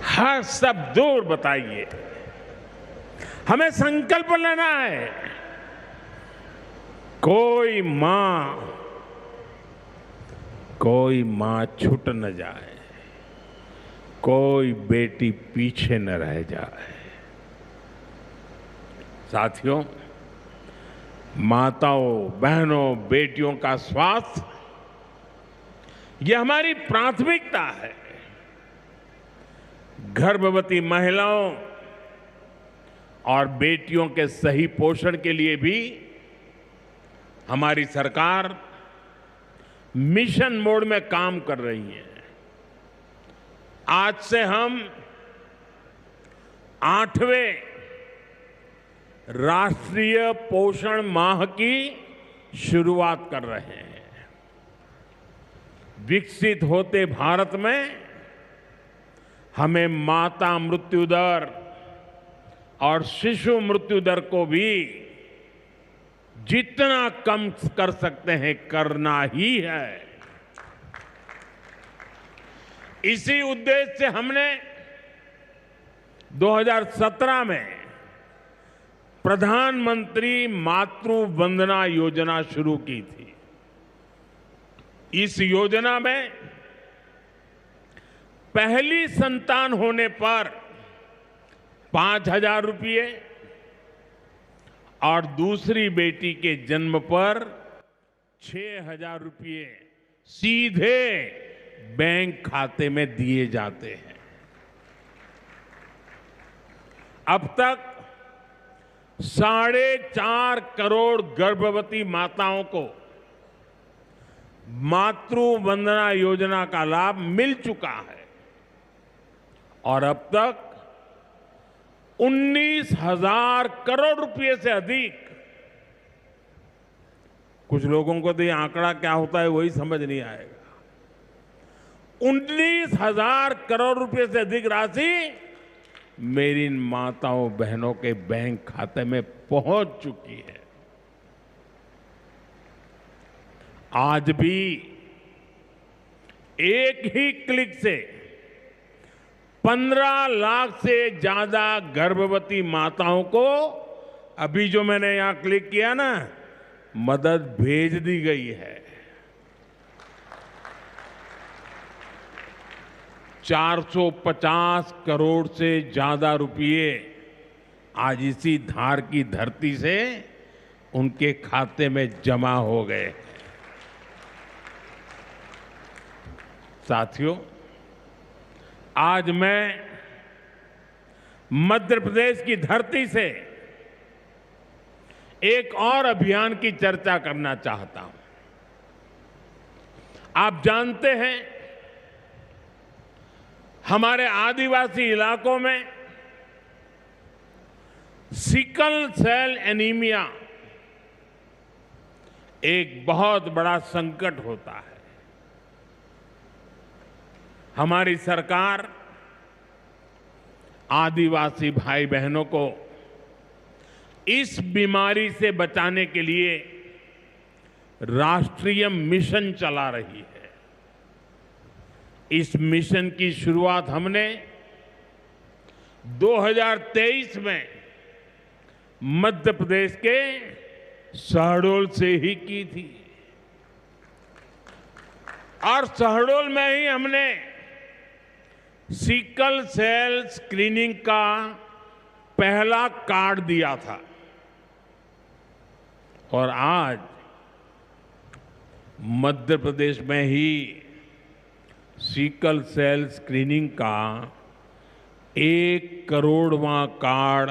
हर सब दूर बताइए, हमें संकल्प लेना है, कोई मां छूट न जाए, कोई बेटी पीछे न रह जाए। साथियों, माताओं, बहनों, बेटियों का स्वास्थ्य यह हमारी प्राथमिकता है। गर्भवती महिलाओं और बेटियों के सही पोषण के लिए भी हमारी सरकार मिशन मोड में काम कर रही है। आज से हम 8वें राष्ट्रीय पोषण माह की शुरुआत कर रहे हैं। विकसित होते भारत में हमें माता मृत्यु दर और शिशु मृत्यु दर को भी जितना कम कर सकते हैं करना ही है। इसी उद्देश्य से हमने 2017 में प्रधानमंत्री मातृ वंदना योजना शुरू की थी। इस योजना में पहली संतान होने पर 5,000 रुपये और दूसरी बेटी के जन्म पर 6,000 रुपये सीधे बैंक खाते में दिए जाते हैं। अब तक 4.5 करोड़ गर्भवती माताओं को मातृ वंदना योजना का लाभ मिल चुका है और अब तक 19,000 करोड़ रुपए से अधिक, कुछ लोगों को तो ये आंकड़ा क्या होता है वही समझ नहीं आएगा, 19,000 करोड़ रुपए से अधिक राशि मेरी माताओं बहनों के बैंक खाते में पहुंच चुकी है। आज भी एक ही क्लिक से 15 लाख से ज्यादा गर्भवती माताओं को, अभी जो मैंने यहां क्लिक किया ना, मदद भेज दी गई है। 450 करोड़ से ज्यादा रुपये आज इसी धार की धरती से उनके खाते में जमा हो गए। साथियों, आज मैं मध्य प्रदेश की धरती से एक और अभियान की चर्चा करना चाहता हूं। आप जानते हैं, हमारे आदिवासी इलाकों में सिकल सेल एनीमिया एक बहुत बड़ा संकट होता है। हमारी सरकार आदिवासी भाई बहनों को इस बीमारी से बचाने के लिए राष्ट्रीय मिशन चला रही है। इस मिशन की शुरुआत हमने 2023 में मध्य प्रदेश के शहडोल से ही की थी और शहडोल में ही हमने सिकल सेल स्क्रीनिंग का पहला कार्ड दिया था और आज मध्य प्रदेश में ही सिकल सेल स्क्रीनिंग का 1 करोड़वां कार्ड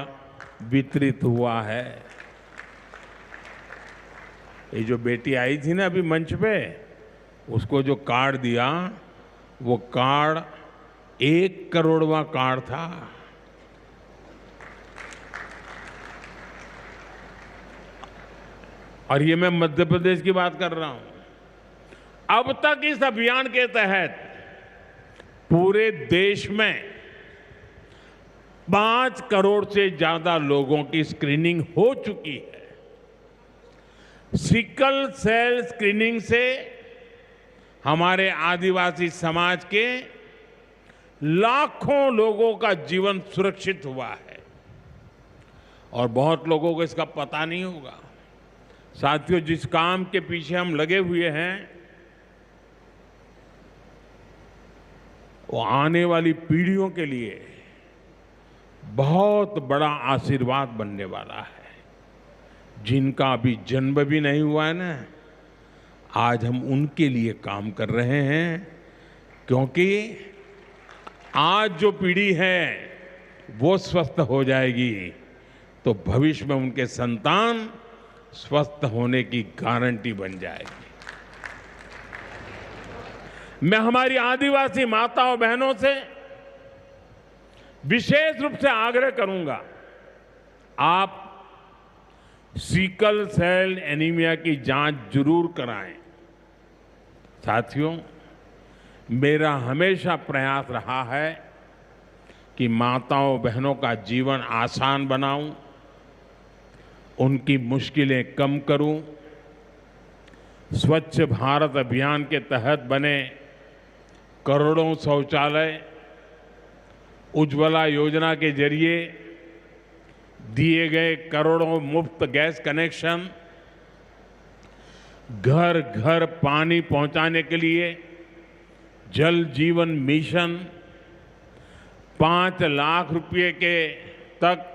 वितरित हुआ है। ये जो बेटी आई थी ना अभी मंच पे, उसको जो कार्ड दिया वो कार्ड 1 करोड़वां कार्ड था। और ये मैं मध्य प्रदेश की बात कर रहा हूं। अब तक इस अभियान के तहत पूरे देश में 5 करोड़ से ज्यादा लोगों की स्क्रीनिंग हो चुकी है। सिकल सेल स्क्रीनिंग से हमारे आदिवासी समाज के लाखों लोगों का जीवन सुरक्षित हुआ है और बहुत लोगों को इसका पता नहीं होगा। साथियों, जिस काम के पीछे हम लगे हुए हैं वो आने वाली पीढ़ियों के लिए बहुत बड़ा आशीर्वाद बनने वाला है। जिनका अभी जन्म भी नहीं हुआ है ना, आज हम उनके लिए काम कर रहे हैं, क्योंकि आज जो पीढ़ी है वो स्वस्थ हो जाएगी तो भविष्य में उनके संतान स्वस्थ होने की गारंटी बन जाएगी। मैं हमारी आदिवासी माताओं बहनों से विशेष रूप से आग्रह करूंगा, आप सिकल सेल एनीमिया की जांच जरूर कराएं। साथियों, मेरा हमेशा प्रयास रहा है कि माताओं बहनों का जीवन आसान बनाऊं, उनकी मुश्किलें कम करूं। स्वच्छ भारत अभियान के तहत बने करोड़ों शौचालय, उज्ज्वला योजना के जरिए दिए गए करोड़ों मुफ्त गैस कनेक्शन, घर घर पानी पहुंचाने के लिए जल जीवन मिशन, 5 लाख रुपए के तक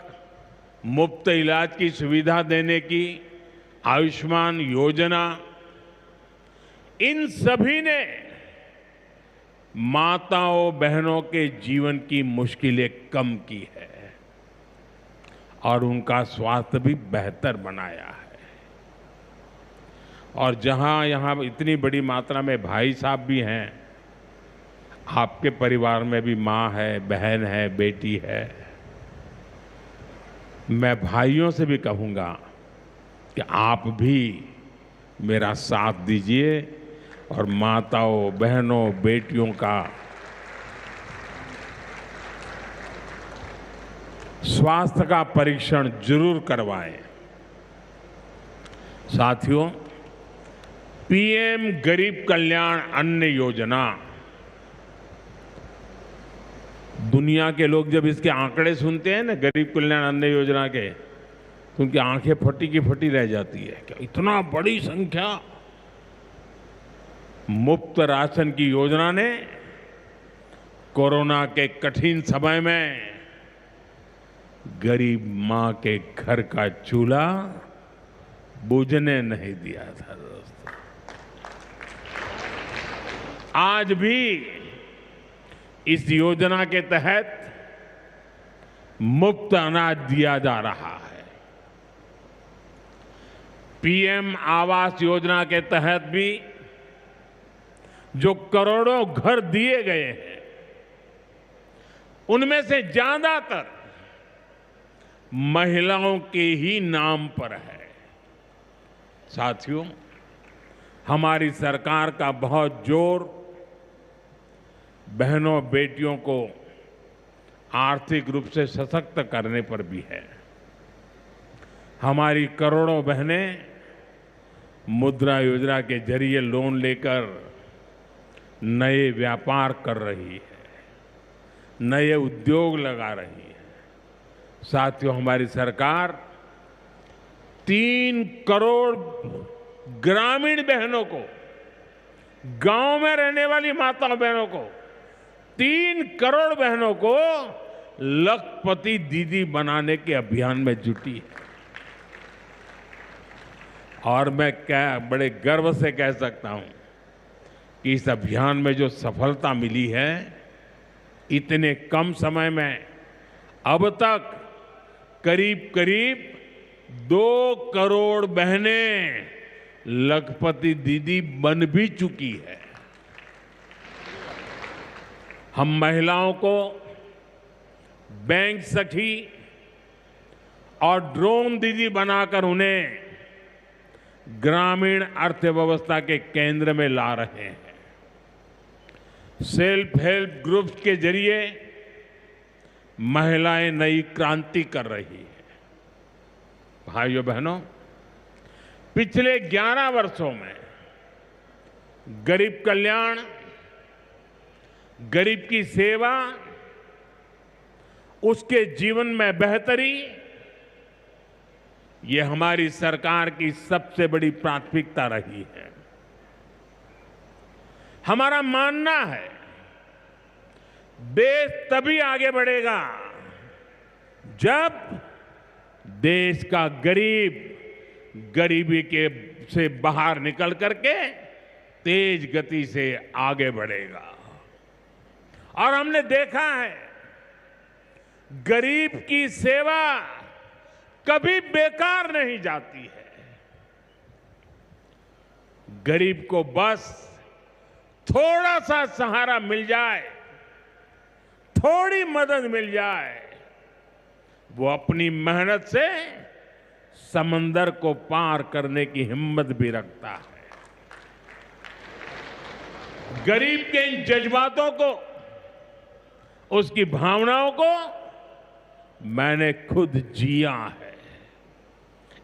मुफ्त इलाज की सुविधा देने की आयुष्मान योजना, इन सभी ने माताओं बहनों के जीवन की मुश्किलें कम की है और उनका स्वास्थ्य भी बेहतर बनाया है। और जहां यहां इतनी बड़ी मात्रा में भाई साहब भी हैं, आपके परिवार में भी मां है, बहन है, बेटी है, मैं भाइयों से भी कहूंगा कि आप भी मेरा साथ दीजिए और माताओं बहनों बेटियों का स्वास्थ्य का परीक्षण जरूर करवाएं। साथियों, पीएम गरीब कल्याण अन्न योजना, दुनिया के लोग जब इसके आंकड़े सुनते हैं ना, गरीब कल्याण अन्न योजना के, तो उनकी आंखें फटी की फटी रह जाती है। क्या इतना बड़ी संख्या! मुफ्त राशन की योजना ने कोरोना के कठिन समय में गरीब मां के घर का चूल्हा बुझने नहीं दिया था। दोस्तों, आज भी इस योजना के तहत मुफ्त अनाज दिया जा रहा है। पीएम आवास योजना के तहत भी जो करोड़ों घर दिए गए हैं, उनमें से ज्यादातर महिलाओं के ही नाम पर है। साथियों, हमारी सरकार का बहुत जोर बहनों बेटियों को आर्थिक रूप से सशक्त करने पर भी है। हमारी करोड़ों बहनें मुद्रा योजना के जरिए लोन लेकर नए व्यापार कर रही है, नए उद्योग लगा रही है। साथियों, हमारी सरकार 3 करोड़ ग्रामीण बहनों को, गांव में रहने वाली माताओं बहनों को, 3 करोड़ बहनों को लखपति दीदी बनाने के अभियान में जुटी है। और मैं बड़े गर्व से कह सकता हूं कि इस अभियान में जो सफलता मिली है, इतने कम समय में अब तक करीब करीब 2 करोड़ बहनें लखपति दीदी बन भी चुकी है। हम महिलाओं को बैंक सखी और ड्रोन दीदी बनाकर उन्हें ग्रामीण अर्थव्यवस्था के केंद्र में ला रहे हैं। सेल्फ हेल्प ग्रुप्स के जरिए महिलाएं नई क्रांति कर रही है। भाइयों बहनों, पिछले 11 वर्षों में गरीब कल्याण, गरीब की सेवा, उसके जीवन में बेहतरी, ये हमारी सरकार की सबसे बड़ी प्राथमिकता रही है। हमारा मानना है देश तभी आगे बढ़ेगा जब देश का गरीब गरीबी के से बाहर निकल करके तेज गति से आगे बढ़ेगा। और हमने देखा है गरीब की सेवा कभी बेकार नहीं जाती है। गरीब को बस थोड़ा सा सहारा मिल जाए, थोड़ी मदद मिल जाए, वो अपनी मेहनत से समंदर को पार करने की हिम्मत भी रखता है। गरीब के इन जज्बातों को, उसकी भावनाओं को मैंने खुद जिया है।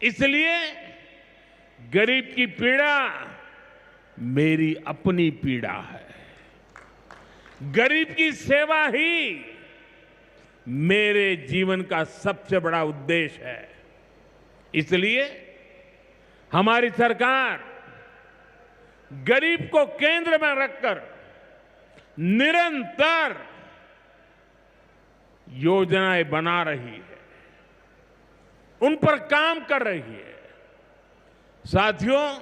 इसलिए गरीब की पीड़ा मेरी अपनी पीड़ा है। गरीब की सेवा ही मेरे जीवन का सबसे बड़ा उद्देश्य है। इसलिए हमारी सरकार गरीब को केंद्र में रखकर निरंतर योजनाएं बना रही है, उन पर काम कर रही है। साथियों,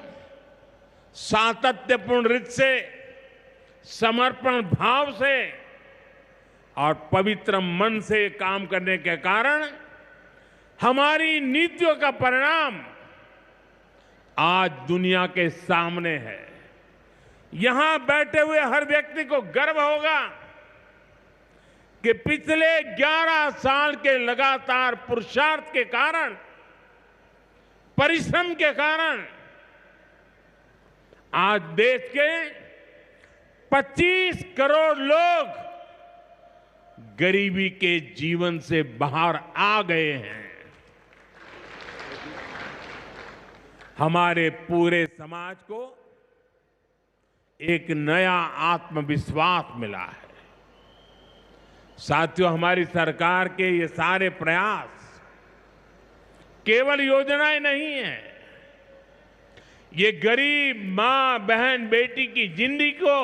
सातत्यपूर्ण रीत से, समर्पण भाव से और पवित्र मन से काम करने के कारण हमारी नीतियों का परिणाम आज दुनिया के सामने है। यहां बैठे हुए हर व्यक्ति को गर्व होगा कि पिछले 11 साल के लगातार पुरुषार्थ के कारण, परिश्रम के कारण आज देश के 25 करोड़ लोग गरीबी के जीवन से बाहर आ गए हैं। हमारे पूरे समाज को एक नया आत्मविश्वास मिला है। साथियों, हमारी सरकार के ये सारे प्रयास केवल योजनाएं नहीं है, ये गरीब मां, बहन, बेटी की जिंदगी को,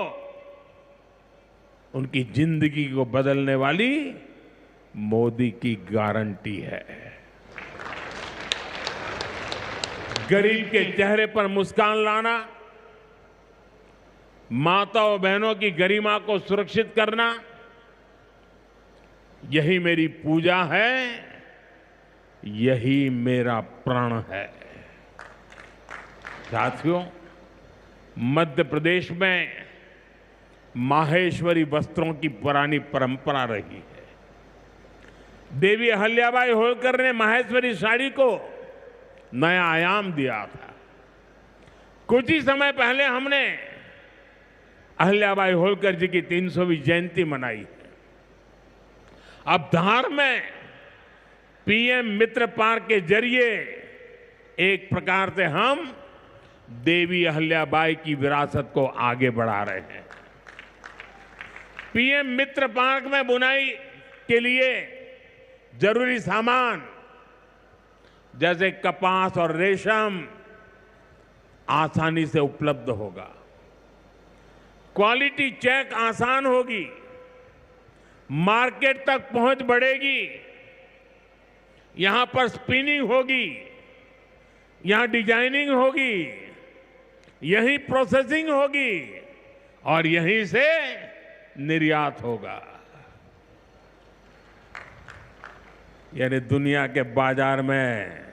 उनकी जिंदगी को बदलने वाली मोदी की गारंटी है। गरीब के चेहरे पर मुस्कान लाना, माताओं बहनों की गरिमा को सुरक्षित करना, यही मेरी पूजा है, यही मेरा प्रण है। साथियों, मध्य प्रदेश में माहेश्वरी वस्त्रों की पुरानी परंपरा रही है। देवी अहिल्याबाई होलकर ने माहेश्वरी साड़ी को नया आयाम दिया था। कुछ ही समय पहले हमने अहिल्याबाई होलकर जी की 300वीं जयंती मनाई है। अब धार में पीएम मित्र पार्क के जरिए एक प्रकार से हम देवी अहिल्याबाई की विरासत को आगे बढ़ा रहे हैं। पीएम मित्र पार्क में बुनाई के लिए जरूरी सामान जैसे कपास और रेशम आसानी से उपलब्ध होगा। क्वालिटी चेक आसान होगी, मार्केट तक पहुंच बढ़ेगी। यहां पर स्पिनिंग होगी, यहां डिजाइनिंग होगी, यहीं प्रोसेसिंग होगी और यहीं से निर्यात होगा। यानी दुनिया के बाजार में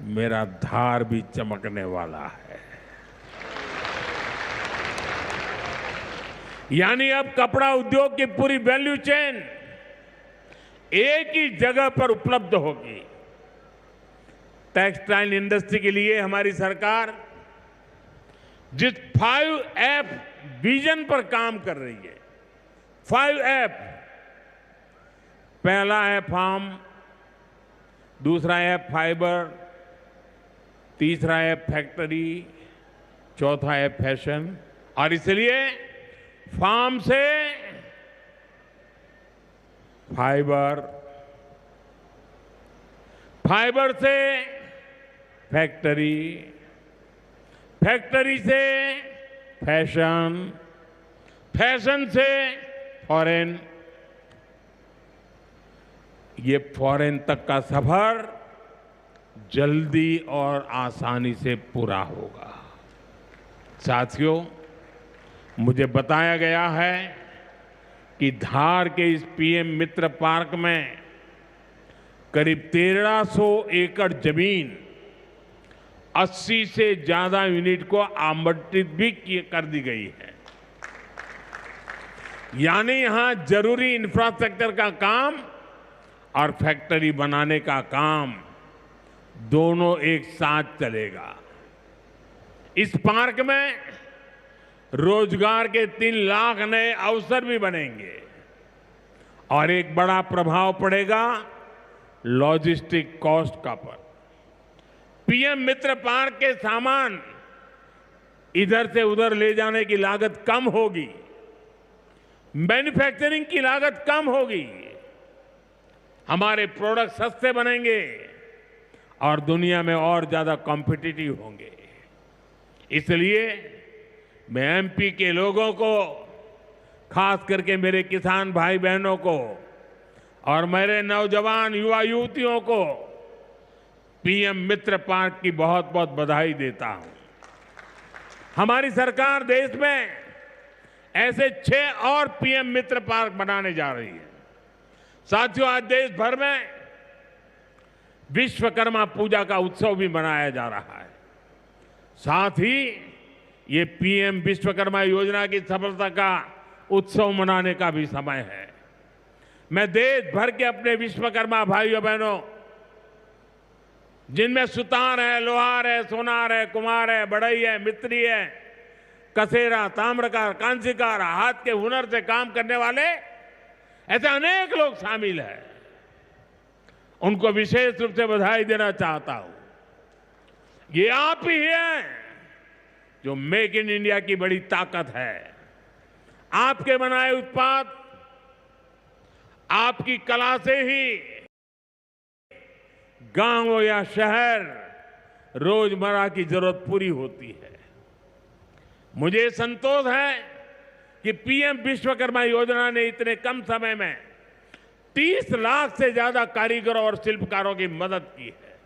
मेरा धार भी चमकने वाला है। यानी अब कपड़ा उद्योग की पूरी वैल्यू चेन एक ही जगह पर उपलब्ध होगी। टेक्सटाइल इंडस्ट्री के लिए हमारी सरकार जिस 5F विजन पर काम कर रही है, 5F, पहला है फार्म, दूसरा है फाइबर, तीसरा है फैक्ट्री, चौथा है फैशन। और इसलिए फार्म से फाइबर, फाइबर से फैक्ट्री, फैक्ट्री से फैशन, फैशन से फॉरेन, ये फॉरेन तक का सफर जल्दी और आसानी से पूरा होगा। साथियों, मुझे बताया गया है कि धार के इस पीएम मित्र पार्क में करीब 1300 एकड़ जमीन 80 से ज्यादा यूनिट को आवंटित भी कर दी गई है। यानी यहां जरूरी इंफ्रास्ट्रक्चर का काम और फैक्ट्री बनाने का काम दोनों एक साथ चलेगा। इस पार्क में रोजगार के 3 लाख नए अवसर भी बनेंगे और एक बड़ा प्रभाव पड़ेगा लॉजिस्टिक कॉस्ट का पर। पीएम मित्र पार्क के सामान इधर से उधर ले जाने की लागत कम होगी, मैन्युफैक्चरिंग की लागत कम होगी, हमारे प्रोडक्ट सस्ते बनेंगे और दुनिया में और ज्यादा कॉम्पिटिटिव होंगे। इसलिए मैं एमपी के लोगों को, खास करके मेरे किसान भाई बहनों को और मेरे नौजवान युवा युवतियों को पीएम मित्र पार्क की बहुत बहुत बधाई देता हूं। हमारी सरकार देश में ऐसे 6 और पीएम मित्र पार्क बनाने जा रही है। साथियों, आज देश भर में विश्वकर्मा पूजा का उत्सव भी मनाया जा रहा है। साथ ही ये पीएम विश्वकर्मा योजना की सफलता का उत्सव मनाने का भी समय है। मैं देश भर के अपने विश्वकर्मा भाइयों बहनों, जिनमें सुतार है, लोहार है, सोनार है, कुम्हार है, बढ़ई है, मिस्त्री है, कसेरा, ताम्रकार, कांसीकार, हाथ के हुनर से काम करने वाले ऐसे अनेक लोग शामिल हैं, उनको विशेष रूप से बधाई देना चाहता हूं। ये आप ही हैं जो मेक इन इंडिया की बड़ी ताकत है। आपके बनाए उत्पाद, आपकी कला से ही गांव या शहर रोजमर्रा की जरूरत पूरी होती है। मुझे संतोष है कि पीएम विश्वकर्मा योजना ने इतने कम समय में 30 लाख से ज्यादा कारीगरों और शिल्पकारों की मदद की है।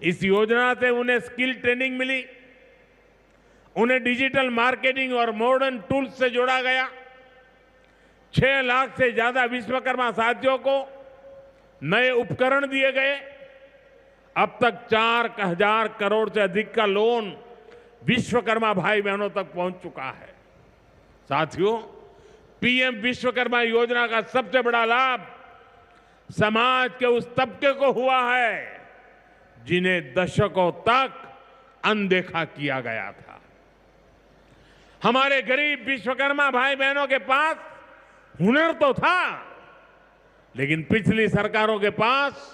इस योजना से उन्हें स्किल ट्रेनिंग मिली, उन्हें डिजिटल मार्केटिंग और मॉडर्न टूल्स से जोड़ा गया। 6 लाख से ज्यादा विश्वकर्मा साथियों को नए उपकरण दिए गए। अब तक 4,000 करोड़ से अधिक का लोन विश्वकर्मा भाई बहनों तक पहुंच चुका है। साथियों, पीएम विश्वकर्मा योजना का सबसे बड़ा लाभ समाज के उस तबके को हुआ है जिन्हें दशकों तक अनदेखा किया गया था। हमारे गरीब विश्वकर्मा भाई बहनों के पास हुनर तो था, लेकिन पिछली सरकारों के पास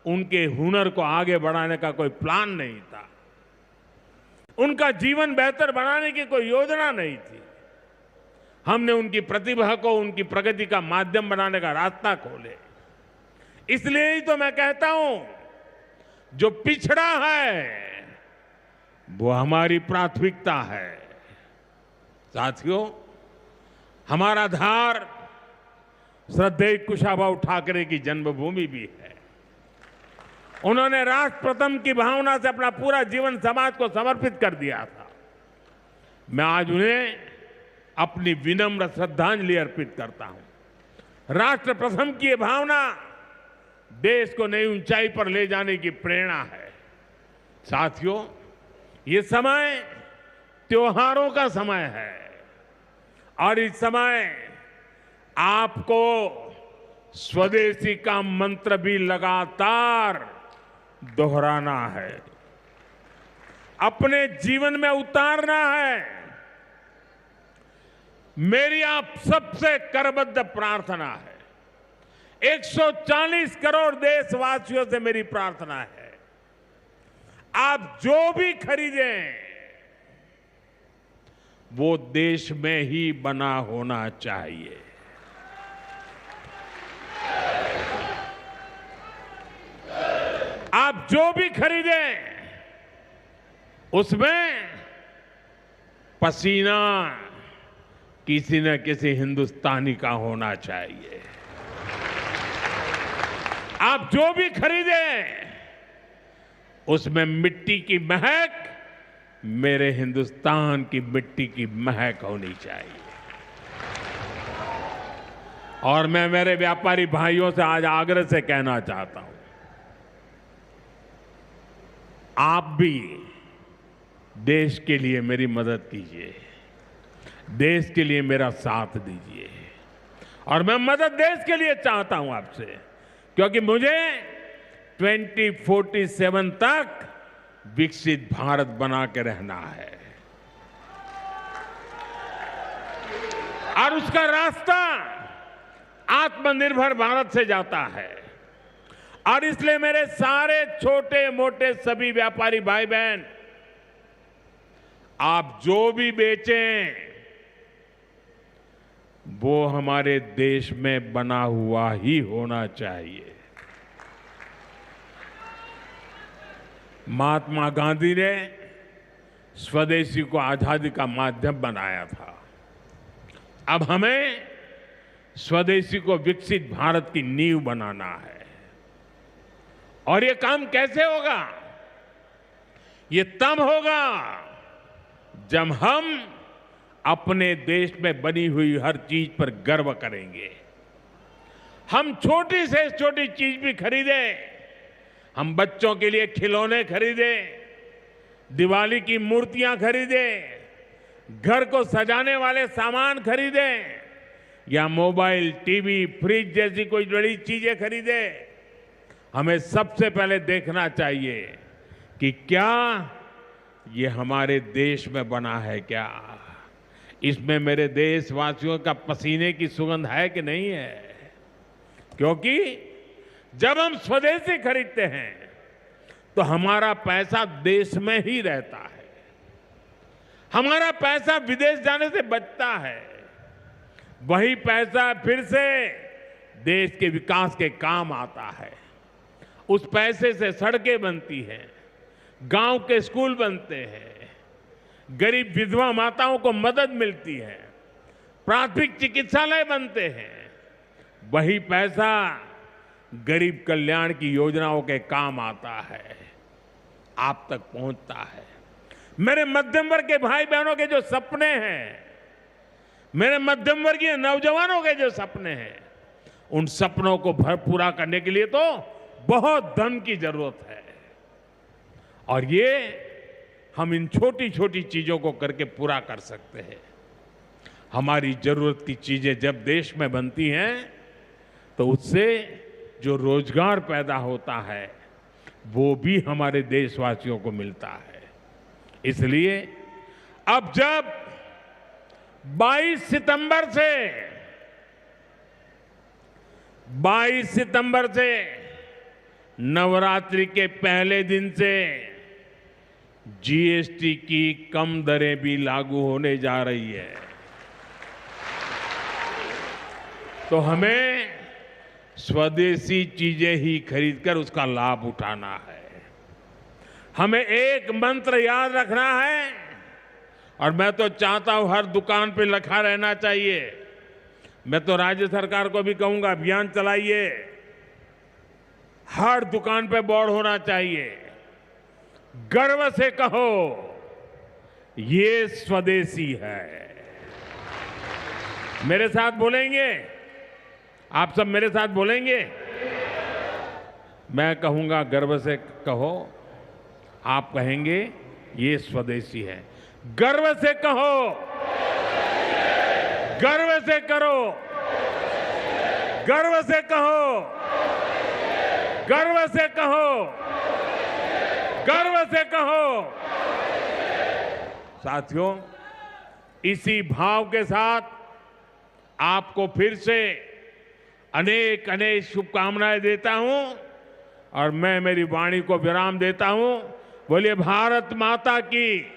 उनके हुनर को आगे बढ़ाने का कोई प्लान नहीं था। उनका जीवन बेहतर बनाने की कोई योजना नहीं थी। हमने उनकी प्रतिभा को उनकी प्रगति का माध्यम बनाने का रास्ता खोले। इसलिए ही तो मैं कहता हूं, जो पिछड़ा है वो हमारी प्राथमिकता है। साथियों, हमारा धार श्रद्धेय कुशाभाऊ ठाकरे की जन्मभूमि भी है। उन्होंने राष्ट्र प्रथम की भावना से अपना पूरा जीवन समाज को समर्पित कर दिया था। मैं आज उन्हें अपनी विनम्र श्रद्धांजलि अर्पित करता हूं। राष्ट्र प्रथम की ये भावना देश को नई ऊंचाई पर ले जाने की प्रेरणा है। साथियों, ये समय त्योहारों का समय है और इस समय आपको स्वदेशी का मंत्र भी लगातार दोहराना है, अपने जीवन में उतारना है। मेरी आप सबसे करबद्ध प्रार्थना है, 140 करोड़ देशवासियों से मेरी प्रार्थना है, आप जो भी खरीदें वो देश में ही बना होना चाहिए। आप जो भी खरीदें उसमें पसीना किसी न किसी हिंदुस्तानी का होना चाहिए। आप जो भी खरीदें उसमें मिट्टी की महक मेरे हिंदुस्तान की मिट्टी की महक होनी चाहिए। और मैं मेरे व्यापारी भाइयों से आज आग्रह से कहना चाहता हूं, आप भी देश के लिए मेरी मदद कीजिए, देश के लिए मेरा साथ दीजिए। और मैं मदद देश के लिए चाहता हूं आपसे, क्योंकि मुझे 2047 तक विकसित भारत बना के रहना है और उसका रास्ता आत्मनिर्भर भारत से जाता है। और इसलिए मेरे सारे छोटे मोटे सभी व्यापारी भाई बहन, आप जो भी बेचें वो हमारे देश में बना हुआ ही होना चाहिए। महात्मा गांधी ने स्वदेशी को आजादी का माध्यम बनाया था। अब हमें स्वदेशी को विकसित भारत की नींव बनाना है। और ये काम कैसे होगा? ये तब होगा जब हम अपने देश में बनी हुई हर चीज पर गर्व करेंगे। हम छोटी से छोटी चीज भी खरीदें, हम बच्चों के लिए खिलौने खरीदें, दिवाली की मूर्तियां खरीदें, घर को सजाने वाले सामान खरीदें या मोबाइल, टीवी, फ्रिज जैसी कोई बड़ी चीजें खरीदें, हमें सबसे पहले देखना चाहिए कि क्या ये हमारे देश में बना है, क्या इसमें मेरे देशवासियों का पसीने की सुगंध है कि नहीं है। क्योंकि जब हम स्वदेशी खरीदते हैं तो हमारा पैसा देश में ही रहता है, हमारा पैसा विदेश जाने से बचता है। वही पैसा फिर से देश के विकास के काम आता है। उस पैसे से सड़कें बनती हैं, गांव के स्कूल बनते हैं, गरीब विधवा माताओं को मदद मिलती है, प्राथमिक चिकित्सालय बनते हैं। वही पैसा गरीब कल्याण की योजनाओं के काम आता है, आप तक पहुंचता है। मेरे मध्यम वर्ग के भाई बहनों के जो सपने हैं, मेरे मध्यम वर्गीय नौजवानों के जो सपने हैं, उन सपनों को पूरा करने के लिए तो बहुत धन की जरूरत है। और ये हम इन छोटी छोटी चीजों को करके पूरा कर सकते हैं। हमारी जरूरत की चीजें जब देश में बनती हैं तो उससे जो रोजगार पैदा होता है वो भी हमारे देशवासियों को मिलता है। इसलिए अब जब 22 सितंबर से नवरात्रि के पहले दिन से जीएसटी की कम दरें भी लागू होने जा रही है। तो हमें स्वदेशी चीजें ही खरीदकर उसका लाभ उठाना है। हमें एक मंत्र याद रखना है, और मैं तो चाहता हूं हर दुकान पे लिखा रहना चाहिए। मैं तो राज्य सरकार को भी कहूंगा, अभियान चलाइए, हर दुकान पे बोर्ड होना चाहिए, गर्व से कहो ये स्वदेशी है। मेरे साथ बोलेंगे? आप सब मेरे साथ बोलेंगे? मैं कहूंगा गर्व से कहो, आप कहेंगे ये स्वदेशी है। गर्व से कहो, गर्व से करो, गर्व से कहो, गर्व से कहो, गर्व से कहो। साथियों, इसी भाव के साथ आपको फिर से अनेक अनेक शुभकामनाएं देता हूं और मैं मेरी वाणी को विराम देता हूं। बोलिए भारत माता की।